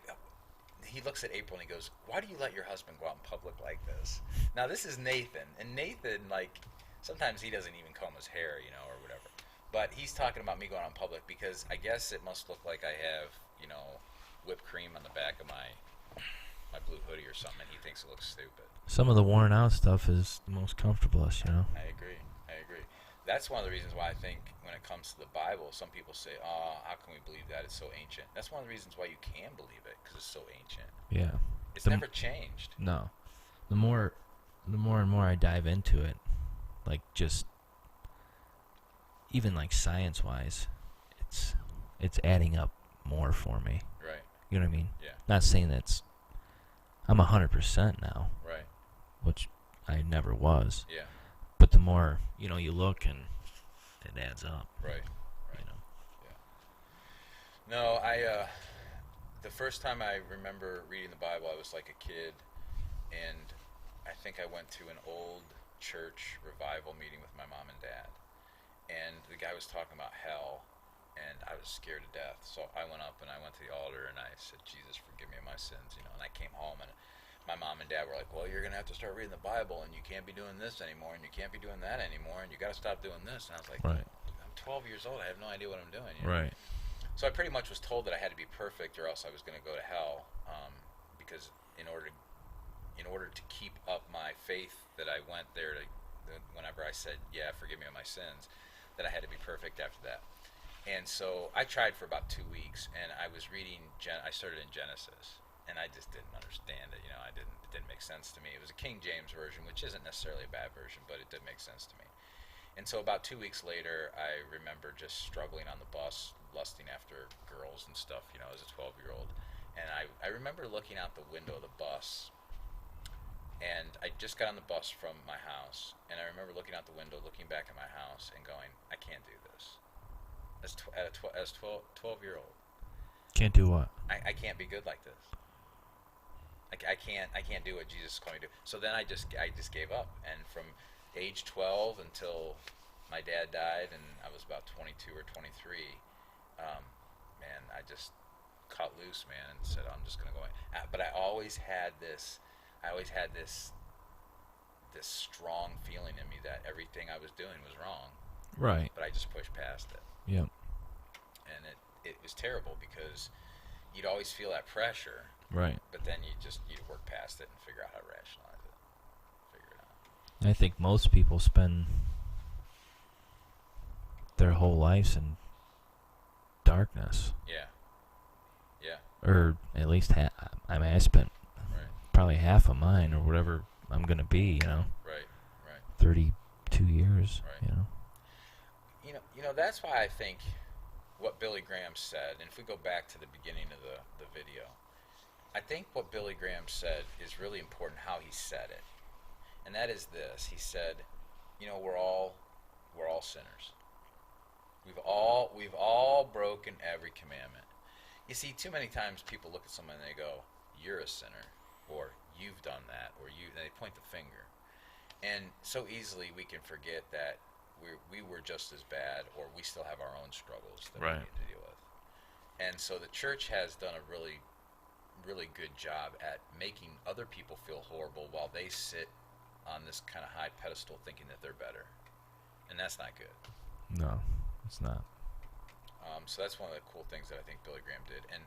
He looks at April and he goes, why do you let your husband go out in public like this? Now, this is Nathan. And Nathan, sometimes he doesn't even comb his hair, or whatever. But he's talking about me going out in public because I guess it must look like I have, whipped cream on the back of my blue hoodie or something. And he thinks it looks stupid. Some of the worn out stuff is the most comfortablest, I agree. That's one of the reasons why I think when it comes to the Bible, some people say, oh, how can we believe that? It's so ancient. That's one of the reasons why you can believe it, because it's so ancient. Yeah. It's never changed. No. the more and more I dive into it, like just even like science wise, it's adding up more for me. Right. You know what I mean? Yeah. Not saying that's I'm 100% now, Right. which I never was. Yeah. But the more you look and it adds up. Right. Right. You know. Yeah. No, the first time I remember reading the Bible, I was like a kid, and I think I went to an old church revival meeting with my mom and dad, and the guy was talking about hell, and I was scared to death. So I went up and I went to the altar and I said, "Jesus, forgive me of my sins," and I came home and my mom and dad were like, "Well, you're gonna have to start reading the Bible, and you can't be doing this anymore, and you can't be doing that anymore, and you got to stop doing this." And I was like, Right. "I'm 12 years old. I have no idea what I'm doing." Right. So I pretty much was told that I had to be perfect, or else I was going to go to hell, because in order to keep up my faith that I went there to, whenever I said, "Yeah, forgive me of my sins," that I had to be perfect after that. And so I tried for about 2 weeks, and I was reading. I started in Genesis, and I just didn't understand it. It didn't make sense to me. It was a King James version, which isn't necessarily a bad version, but it did make sense to me. And so about 2 weeks later, I remember just struggling on the bus, lusting after girls and stuff, as a 12-year-old. And I remember looking out the window of the bus, and I just got on the bus from my house, and I remember looking out the window, looking back at my house, and going, "I can't do this." As 12-year-old. Can't do what? I can't be good like this. I can't do what Jesus called me to do. So then I just gave up, and from age 12 until my dad died, and I was about 22 or 23, man, I just cut loose, man, and said, "I'm just gonna go in." But I always had this strong feeling in me that everything I was doing was wrong. Right. But I just pushed past it. Yep. And it was terrible because you'd always feel that pressure. Right. But then you'd work past it and figure out how to rationalize it. Figure it out. I think most people spend their whole lives in darkness. Yeah. Yeah. Or at least I spent Right. probably half of mine or whatever I'm gonna be. Right. Right. 32 years. Right. That's why I think what Billy Graham said, and if we go back to the beginning of the video, I think what Billy Graham said is really important, how he said it. And that is this. He said, we're all sinners. We've all broken every commandment. You see, too many times people look at someone and they go, "You're a sinner," or "You've done that," or and they point the finger. And so easily we can forget that we were just as bad, or we still have our own struggles that Right. we need to deal with. And so the church has done a really, really good job at making other people feel horrible while they sit on this kind of high pedestal thinking that they're better. And that's not good. No, it's not. So that's one of the cool things that I think Billy Graham did. And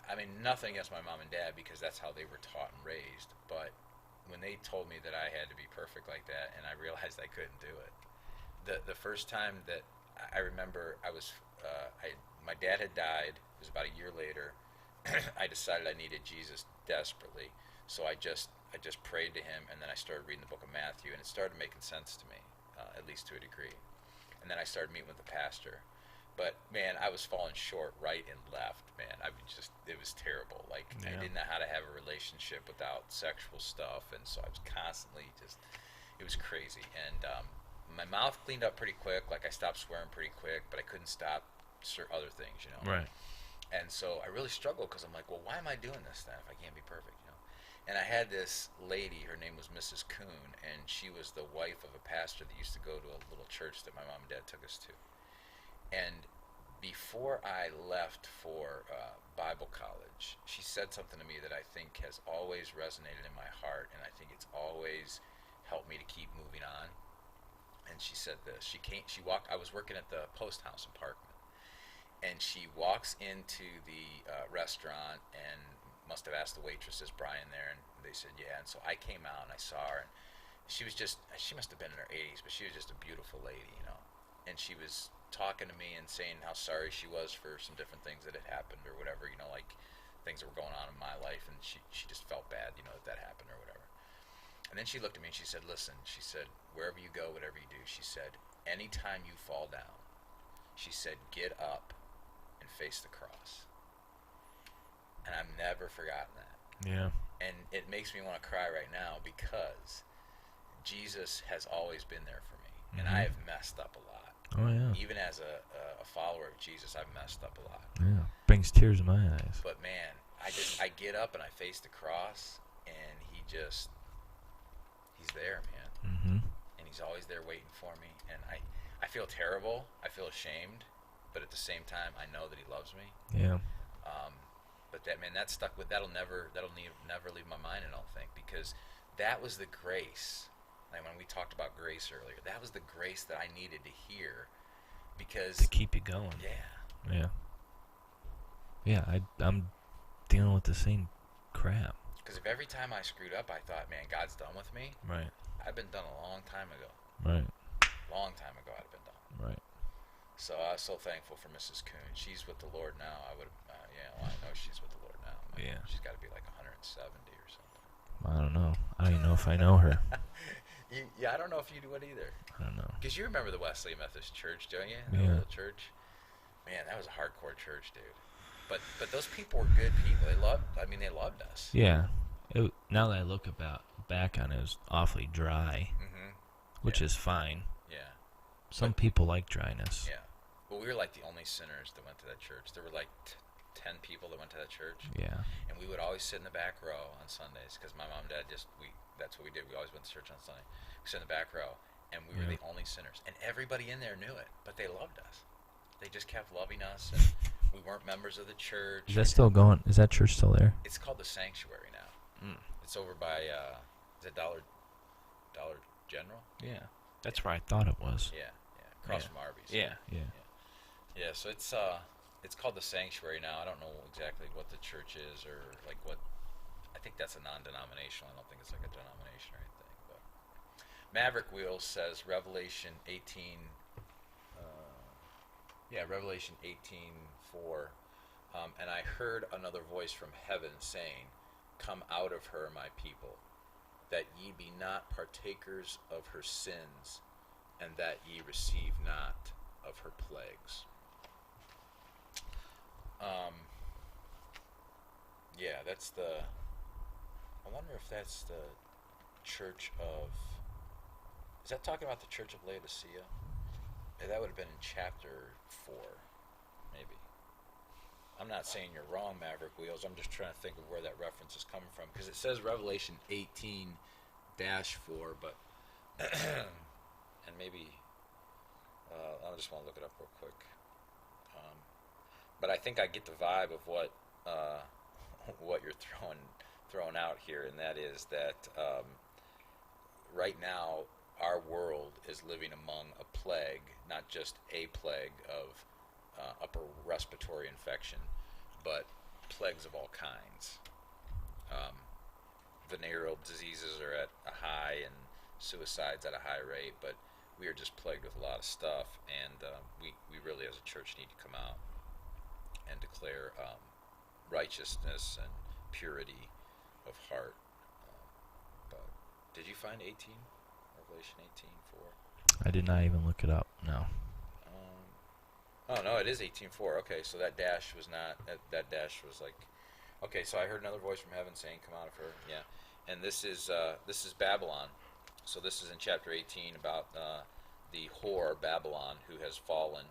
I mean, nothing against my mom and dad, because that's how they were taught and raised. But when they told me that I had to be perfect like that, and I realized I couldn't do it, the first time that I remember, my dad had died. It was about a year later. I decided I needed Jesus desperately, so I just prayed to him, and then I started reading the book of Matthew, and it started making sense to me, at least to a degree. And then I started meeting with the pastor. But man, I was falling short right and left, man. It was terrible. Like, Yeah. I didn't know how to have a relationship without sexual stuff, and so I was constantly it was crazy. And my mouth cleaned up pretty quick. Like, I stopped swearing pretty quick, but I couldn't stop other things, Right. And so I really struggled, because I'm like, well, why am I doing this then if I can't be perfect, And I had this lady, her name was Mrs. Kuhn, and she was the wife of a pastor that used to go to a little church that my mom and dad took us to. And before I left for Bible college, she said something to me that I think has always resonated in my heart, and I think it's always helped me to keep moving on. And she said this. I was working at the post house in Parkman, and she walks into the restaurant and must have asked the waitress, "Is Brian there?" And they said, "Yeah." And so I came out and I saw her, and she must have been in her 80s, but she was just a beautiful lady, And she was talking to me and saying how sorry she was for some different things that had happened or whatever, like things that were going on in my life, and she just felt bad, that happened or whatever. And then she looked at me and she said, listen, she said, wherever you go, whatever you do, she said, anytime you fall down, she said, get up and face the cross. And I've never forgotten that. Yeah. And it makes me want to cry right now because Jesus has always been there for me. And I have messed up a lot. Oh, yeah. Even as a follower of Jesus, I've messed up a lot. Yeah. Brings tears in my eyes. But man, I get up and I face the cross, and he's there, man. And he's always there waiting for me. And I feel terrible. I feel ashamed. But at the same time, I know that he loves me. Yeah. But that stuck with, that'll never leave my mind, I don't think, because that was the grace. Like when we talked about grace earlier, that was the grace that I needed to hear, because to keep you going. Yeah. Yeah. I'm dealing with the same crap. Because if every time I screwed up, I thought, man, God's done with me. Right. I've been done a long time ago. Right. Long time ago, I'd have been done. Right. So I was so thankful for Mrs. Kuhn. She's with the Lord now. I know she's with the Lord now. Yeah. She's got to be like 170 or something. I don't know. I don't even know if I know her. I don't know if you would either. I don't know. Because you remember the Wesleyan Methodist Church, don't you? Yeah. The church. Man, that was a hardcore church, dude. But those people were good people. They loved us. Yeah. Now that I look back on it, it was awfully dry, which is fine. Yeah. Some people like dryness. Yeah. Well, we were like the only sinners that went to that church. There were like 10 people that went to that church. Yeah. And we would always sit in the back row on Sundays because my mom and dad that's what we did. We always went to church on Sunday. We sit in the back row, and we were the only sinners. And everybody in there knew it, but they loved us. They just kept loving us, and we weren't members of the church. Is that still going? Is that church still there? It's called the Sanctuary now. It's over by is it Dollar General? Yeah. That's where I thought it was. Yeah. Across from Arby's. Yeah. Yeah, so it's called the Sanctuary now. I don't know exactly what the church is or like what. I think that's a non-denominational. I don't think it's like a denomination or anything. But Maverick Wheels says Revelation 18. Revelation 18:4. And I heard another voice from heaven saying, "Come out of her, my people, that ye be not partakers of her sins, and that ye receive not of her plagues." That's the. I wonder if that's the church of. Is that talking about the church of Laodicea? That would have been in chapter 4, maybe. I'm not saying you're wrong, Maverick Wheels. I'm just trying to think of where that reference is coming from, because it says Revelation 18-4, but and maybe I just want to look it up real quick. But I think I get the vibe of what you're throwing out here, and that is that right now our world is living among a plague, not just a plague of upper respiratory infection, but plagues of all kinds. Venereal diseases are at a high, and suicides at a high rate, but we are just plagued with a lot of stuff, and we really as a church need to come out and declare righteousness and purity of heart. But did you find 18? Revelation 18:4? I did not even look it up. No. Oh no, it is 18:4. Okay, so that dash was not. That dash was like. Okay, so I heard another voice from heaven saying, "Come out of her." Yeah, and this is Babylon. So this is in chapter 18 about the whore Babylon who has fallen,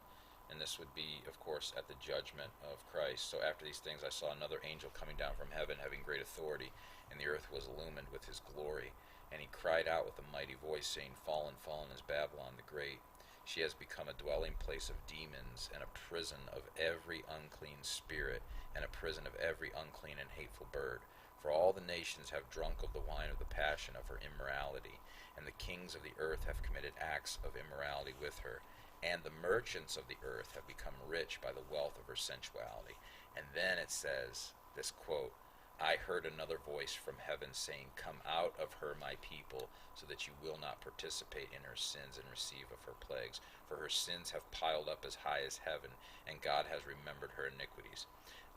and this would be, of course, at the judgment of Christ. So after these things, I saw another angel coming down from heaven, having great authority, and the earth was illumined with his glory. And he cried out with a mighty voice, saying, "Fallen, fallen is Babylon the Great. She has become a dwelling place of demons, and a prison of every unclean spirit, and a prison of every unclean and hateful bird. For all the nations have drunk of the wine of the passion of her immorality, and the kings of the earth have committed acts of immorality with her. And the merchants of the earth have become rich by the wealth of her sensuality." And then it says, this quote, "I heard another voice from heaven saying, 'Come out of her, my people, so that you will not participate in her sins and receive of her plagues. For her sins have piled up as high as heaven, and God has remembered her iniquities.'"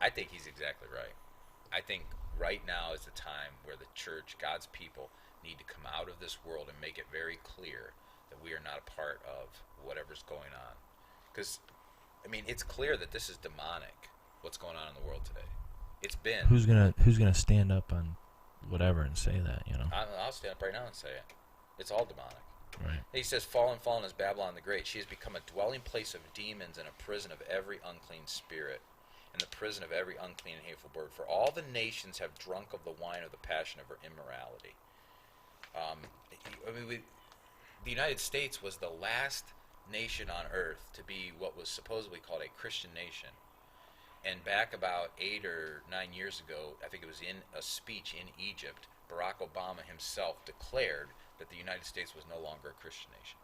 I think he's exactly right. I think right now is the time where the church, God's people, need to come out of this world and make it very clear that we are not a part of whatever's going on. Because, I mean, it's clear that this is demonic, what's going on in the world today. It's been. Who's gonna stand up on whatever and say that, you know? I'll stand up right now and say it. It's all demonic. Right. He says, fallen is Babylon the Great. She has become a dwelling place of demons and a prison of every unclean spirit, and the prison of every unclean and hateful bird. For all the nations have drunk of the wine of the passion of her immorality. The United States was the last nation on earth to be what was supposedly called a Christian nation. And back about 8 or 9 years ago, I think it was in a speech in Egypt, Barack Obama himself declared that the United States was no longer a Christian nation.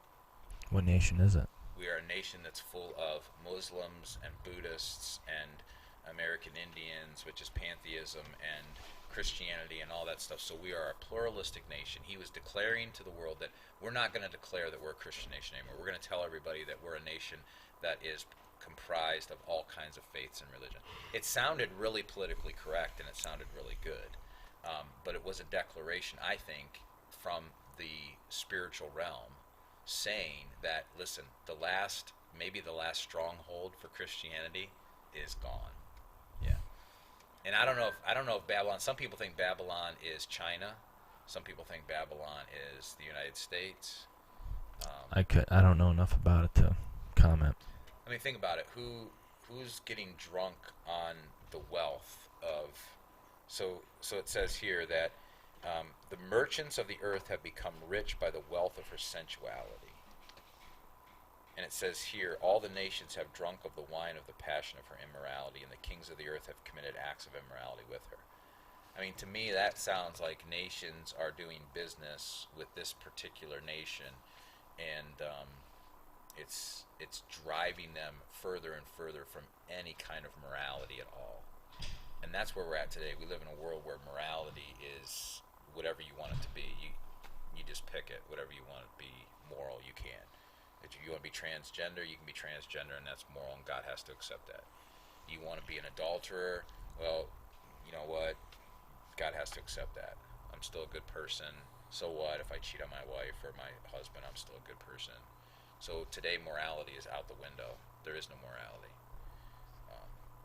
What nation is it? We are a nation that's full of Muslims and Buddhists and American Indians, which is pantheism, and Christianity and all that stuff. So we are a pluralistic nation. He was declaring to the world that we're not going to declare that we're a Christian nation anymore. We're going to tell everybody that we're a nation that is comprised of all kinds of faiths and religion. It sounded really politically correct and it sounded really good. But it was a declaration, I think, from the spiritual realm saying that, listen, maybe the last stronghold for Christianity is gone. Yeah. And I don't know if Babylon, some people think Babylon is China. Some people think Babylon is the United States. I don't know enough about it to comment. I mean, think about it. Who's getting drunk on the wealth of... So it says here that the merchants of the earth have become rich by the wealth of her sensuality. And it says here, all the nations have drunk of the wine of the passion of her immorality, and the kings of the earth have committed acts of immorality with her. I mean, to me, that sounds like nations are doing business with this particular nation, and it's driving them further and further from any kind of morality at all. And that's where we're at today. We live in a world where morality is whatever you want it to be. You just pick it. Whatever you want it to be moral, you can. If you want to be transgender, you can be transgender, and that's moral, and God has to accept that. You want to be an adulterer, well, you know what? God has to accept that. I'm still a good person. So what if I cheat on my wife or my husband? I'm still a good person. So today, morality is out the window. There is no morality.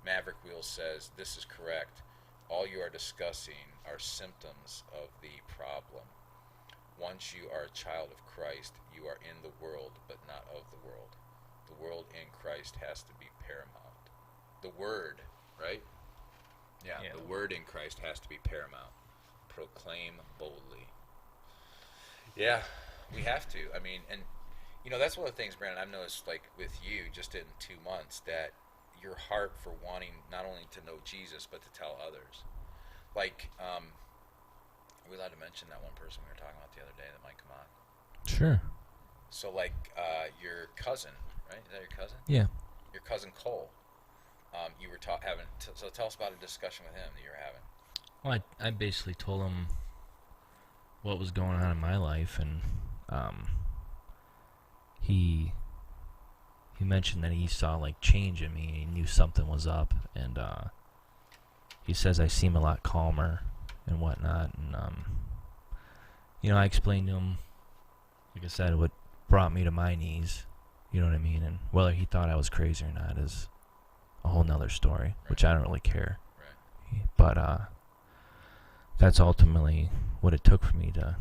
Maverick Wheel says, this is correct. All you are discussing are symptoms of the problem. Once you are a child of Christ, you are in the world, but not of the world. The world in Christ has to be paramount. The word, right? Yeah, the word in Christ has to be paramount. Proclaim boldly. Yeah, we have to. I mean, and, you know, that's one of the things, Brandon, I've noticed, like, with you, just in 2 months, that your heart for wanting not only to know Jesus, but to tell others. Like, are we allowed to mention that one person we were talking about the other day that might come on? Sure. So, like, your cousin, right? Is that your cousin? Yeah. Your cousin Cole. You were having. So tell us about a discussion with him that you were having. Well, I basically told him what was going on in my life, and he mentioned that he saw, like, change in me. He knew something was up, and he says I seem a lot calmer and whatnot, and you know, I explained to him, like I said, what brought me to my knees, you know what I mean, and whether he thought I was crazy or not is a whole nother story, right, which I don't really care. Right. But that's ultimately what it took for me to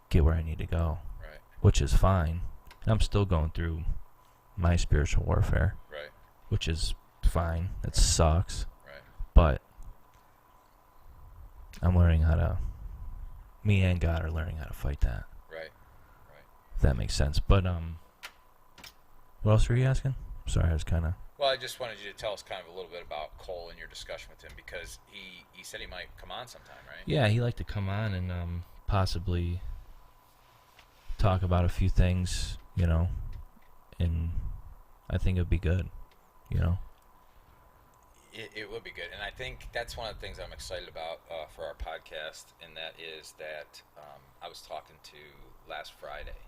get where I need to go, right, which is fine. And I'm still going through my spiritual warfare, right, which is fine. It right. Sucks, right, but I'm learning how to, me and God are learning how to fight that. Right, right. If that makes sense. But what else were you asking? Sorry, I was kind of... Well, I just wanted you to tell us kind of a little bit about Cole and your discussion with him, because he said he might come on sometime, right? Yeah, he'd like to come on and possibly talk about a few things, you know, and I think it would be good, you know. It would be good, and I think that's one of the things I'm excited about for our podcast, and that is that I was talking to last Friday.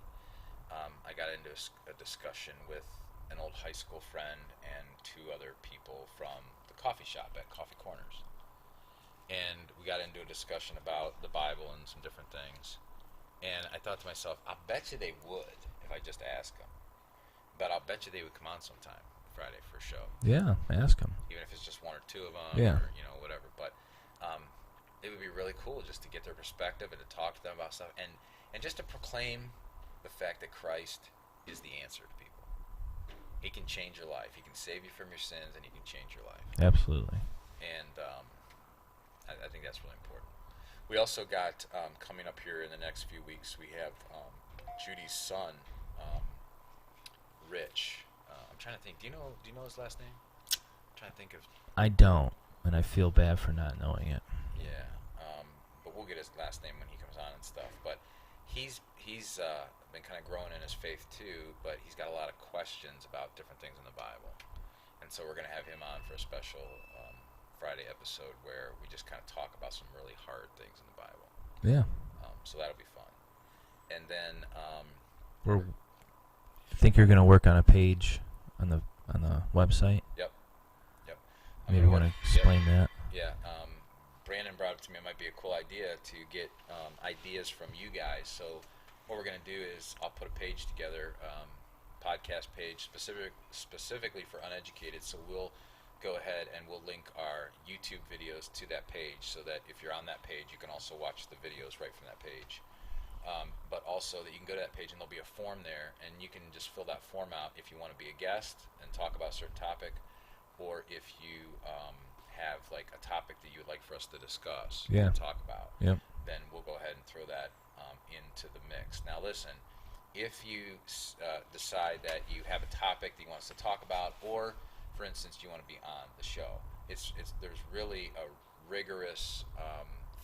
I got into a discussion with an old high school friend and 2 other people from the coffee shop at Coffee Corners. And we got into a discussion about the Bible and some different things. And I thought to myself, I'll bet you they would if I just asked them. But I'll bet you they would come on sometime Friday for a show. Yeah, ask them. Even if it's just one or two of them, Yeah. or whatever. But it would be really cool just to get their perspective and to talk to them about stuff, and just to proclaim the fact that Christ is the answer to people. He can change your life. He can save you from your sins, and he can change your life. Absolutely. And I think that's really important. We also got coming up here in the next few weeks, we have Judy's son, Rich. I'm trying to think. Do you know his last name? I'm trying to think of. I don't, and I feel bad for not knowing it. Yeah, but we'll get his last name when he comes on and stuff. But he's been kind of growing in his faith too, but he's got a lot of questions about different things in the Bible, and so we're going to have him on for a special Friday episode where we just kind of talk about some really hard things in the Bible. Yeah. So that'll be fun. And then I think you're going to work on a page on the website. Yep. Maybe you want to explain that. Yeah. Brandon brought it to me. It might be a cool idea to get ideas from you guys. So what we're going to do is I'll put a page together, podcast page specifically for Uneducated. So we'll go ahead and we'll link our YouTube videos to that page so that if you're on that page, you can also watch the videos right from that page. But also that you can go to that page and there'll be a form there, and you can just fill that form out if you want to be a guest and talk about a certain topic, or if you have like a topic that you would like for us to discuss and talk about. Yep. Then we'll go ahead and throw that into the mix. Now listen, if you decide that you have a topic that you want us to talk about, or for instance you want to be on the show, there's really a rigorous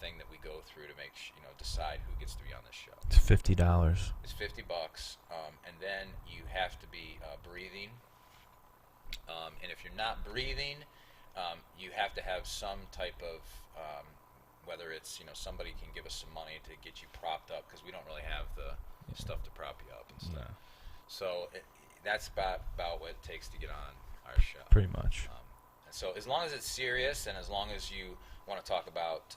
thing that we go through to make decide who gets to be on this show. It's $50. It's $50, and then you have to be breathing. And if you're not breathing, you have to have some type of whether it's somebody can give us some money to get you propped up, because we don't really have the stuff to prop you up and stuff. No. So that's about what it takes to get on our show. Pretty much. So as long as it's serious, and as long as you want to talk about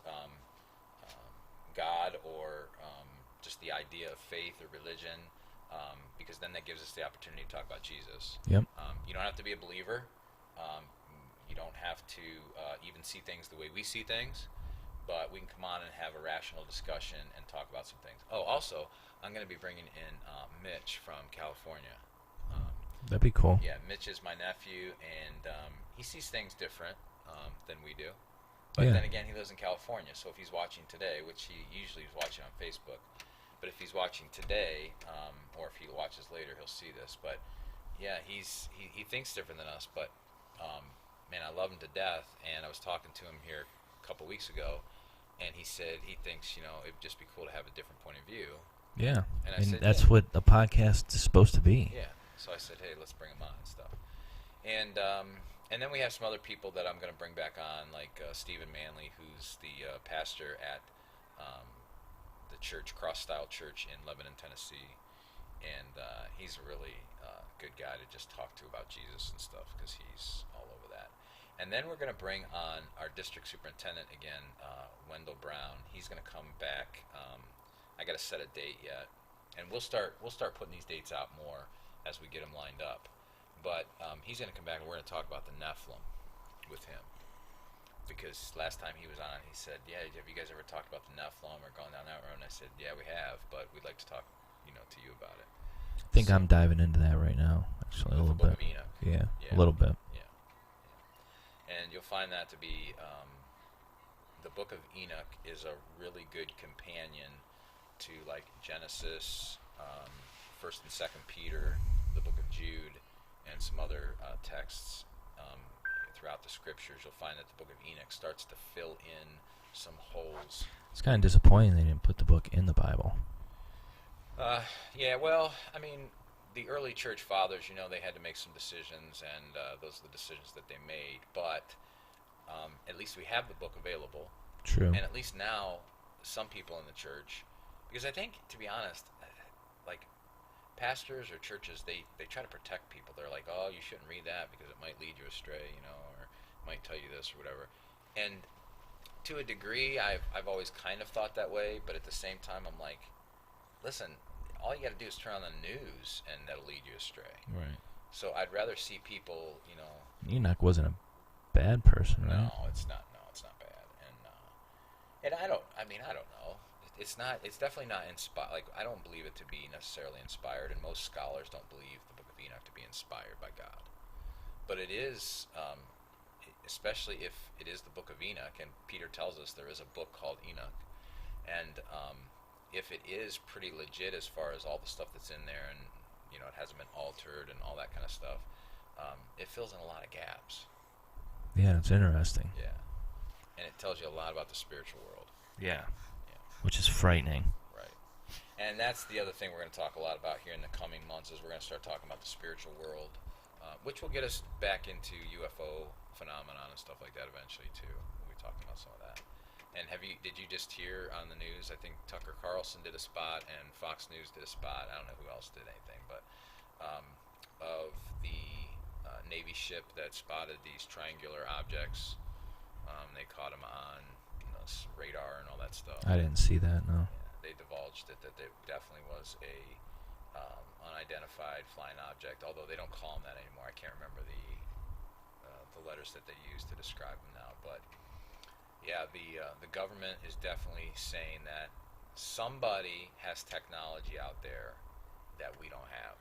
God or just the idea of faith or religion, because then that gives us the opportunity to talk about Jesus. Yep. You don't have to be a believer. You don't have to even see things the way we see things, but we can come on and have a rational discussion and talk about some things. Oh, also, I'm going to be bringing in Mitch from California. That'd be cool. Yeah, Mitch is my nephew, and he sees things different than we do. But then again, he lives in California, so if he's watching today, which he usually is watching on Facebook, but if he's watching today, or if he watches later, he'll see this. But yeah, he thinks different than us, but man, I love him to death. And I was talking to him here a couple weeks ago, and he said he thinks it'd just be cool to have a different point of view. Yeah, and I said, that's what a podcast is supposed to be. Yeah. So I said, hey, let's bring him on and stuff. And then we have some other people that I'm going to bring back on, like Stephen Manley, who's the pastor at the church, Cross Style Church in Lebanon, Tennessee. And he's a really good guy to just talk to about Jesus and stuff, because he's all over that. And then we're going to bring on our district superintendent again, Wendell Brown. He's going to come back. I got to set a date yet, and we'll start putting these dates out more as we get them lined up. But he's going to come back, and we're going to talk about the Nephilim with him. Because last time he was on, he said, yeah, have you guys ever talked about the Nephilim or gone down that road? And I said, yeah, we have, but we'd like to talk to you about it. I think I'm diving into that right now, actually, a little bit. Book of Enoch. Yeah, a little bit. Yeah. And you'll find that to be, the Book of Enoch is a really good companion to like Genesis, 1st and 2nd Peter, the Book of Jude, and some other texts throughout the scriptures. You'll find that the Book of Enoch starts to fill in some holes. It's kind of disappointing they didn't put the book in the Bible. Yeah, well, I mean, the early church fathers, they had to make some decisions, and those are the decisions that they made. But at least we have the book available. True. And at least now, some people in the church, because I think, to be honest, like pastors or churches, they try to protect people. They're like, oh, you shouldn't read that because it might lead you astray, or it might tell you this or whatever. And to a degree, I've always kind of thought that way, but at the same time, I'm like, listen, all you got to do is turn on the news, and that'll lead you astray. Right. So I'd rather see people, you know. Enoch wasn't a bad person, right? No, it's not. No, it's not bad. And I don't. I mean, I don't know. It's not. It's definitely not inspired. Like, I don't believe it to be necessarily inspired, and most scholars don't believe the Book of Enoch to be inspired by God. But it is, especially if it is the Book of Enoch, and Peter tells us there is a book called Enoch, and if it is pretty legit as far as all the stuff that's in there, and you know, it hasn't been altered and all that kind of stuff, it fills in a lot of gaps. Yeah, it's interesting. Yeah, and it tells you a lot about the spiritual world. Yeah. Which is frightening. Right. And that's the other thing we're going to talk a lot about here in the coming months, is we're going to start talking about the spiritual world, which will get us back into UFO phenomenon and stuff like that eventually too. We'll be talking about some of that. And did you just hear on the news, I think Tucker Carlson did a spot and Fox News did a spot, I don't know who else did anything, but of the Navy ship that spotted these triangular objects. They caught them on radar and all that stuff. I didn't see that, no. Yeah, they divulged that it definitely was a unidentified flying object, although they don't call them that anymore. I can't remember the letters that they use to describe them now, but yeah, the government is definitely saying that somebody has technology out there that we don't have,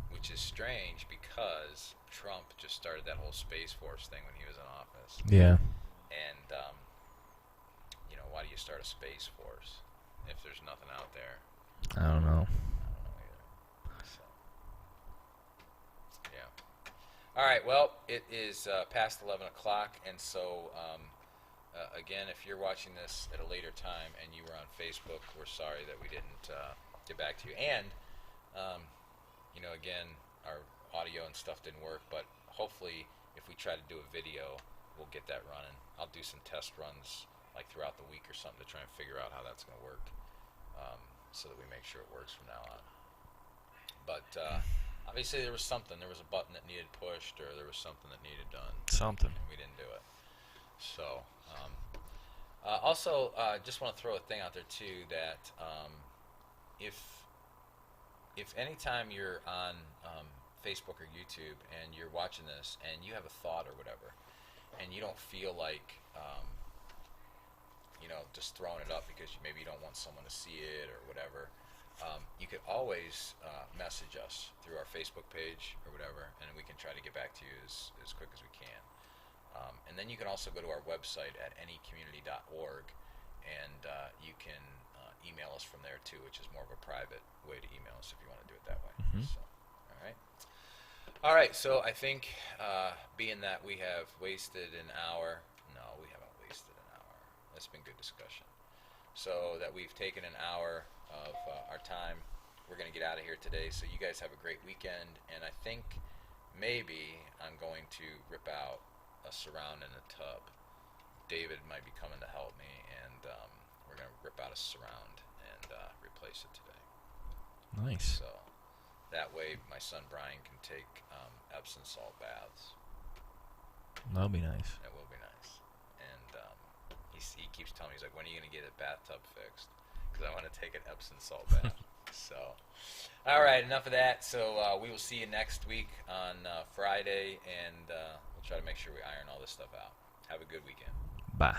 which is strange because Trump just started that whole Space Force thing when he was in office. Yeah. And you know, why do you start a Space Force if there's nothing out there? I don't know. I don't know either. So, yeah. All right. Well, it is past 11 o'clock, and so again, if you're watching this at a later time and you were on Facebook, we're sorry that we didn't get back to you. And you know, again, our audio and stuff didn't work, but hopefully, if we try to do a video, we'll get that running. I'll do some test runs like throughout the week or something to try and figure out how that's going to work, so that we make sure it works from now on. But obviously there was something. There was a button that needed pushed, or there was something that needed done. Something. And we didn't do it. So also, just want to throw a thing out there too, that if anytime you're on Facebook or YouTube and you're watching this and you have a thought or whatever, and you don't feel like you know, just throwing it up because maybe you don't want someone to see it or whatever, you could always message us through our Facebook page or whatever, and we can try to get back to you as quick as we can. And then you can also go to our website at anycommunity.org, and you can email us from there too, which is more of a private way to email us if you want to do it that way. Mm-hmm. So, all right. So I think being that we have wasted an hour, no, we haven't wasted an hour. It's been good discussion. So that we've taken an hour of our time, we're going to get out of here today. So you guys have a great weekend, and I think maybe I'm going to rip out a surround in a tub. David might be coming to help me, and we're going to rip out a surround and replace it today. Nice. So that way my son Brian can take Epsom salt baths. That'll be nice. It will be nice. And he keeps telling me, he's like, when are you going to get a bathtub fixed? Because I want to take an Epsom salt bath. So, all right, enough of that. So we will see you next week on Friday, and we'll try to make sure we iron all this stuff out. Have a good weekend. Bye.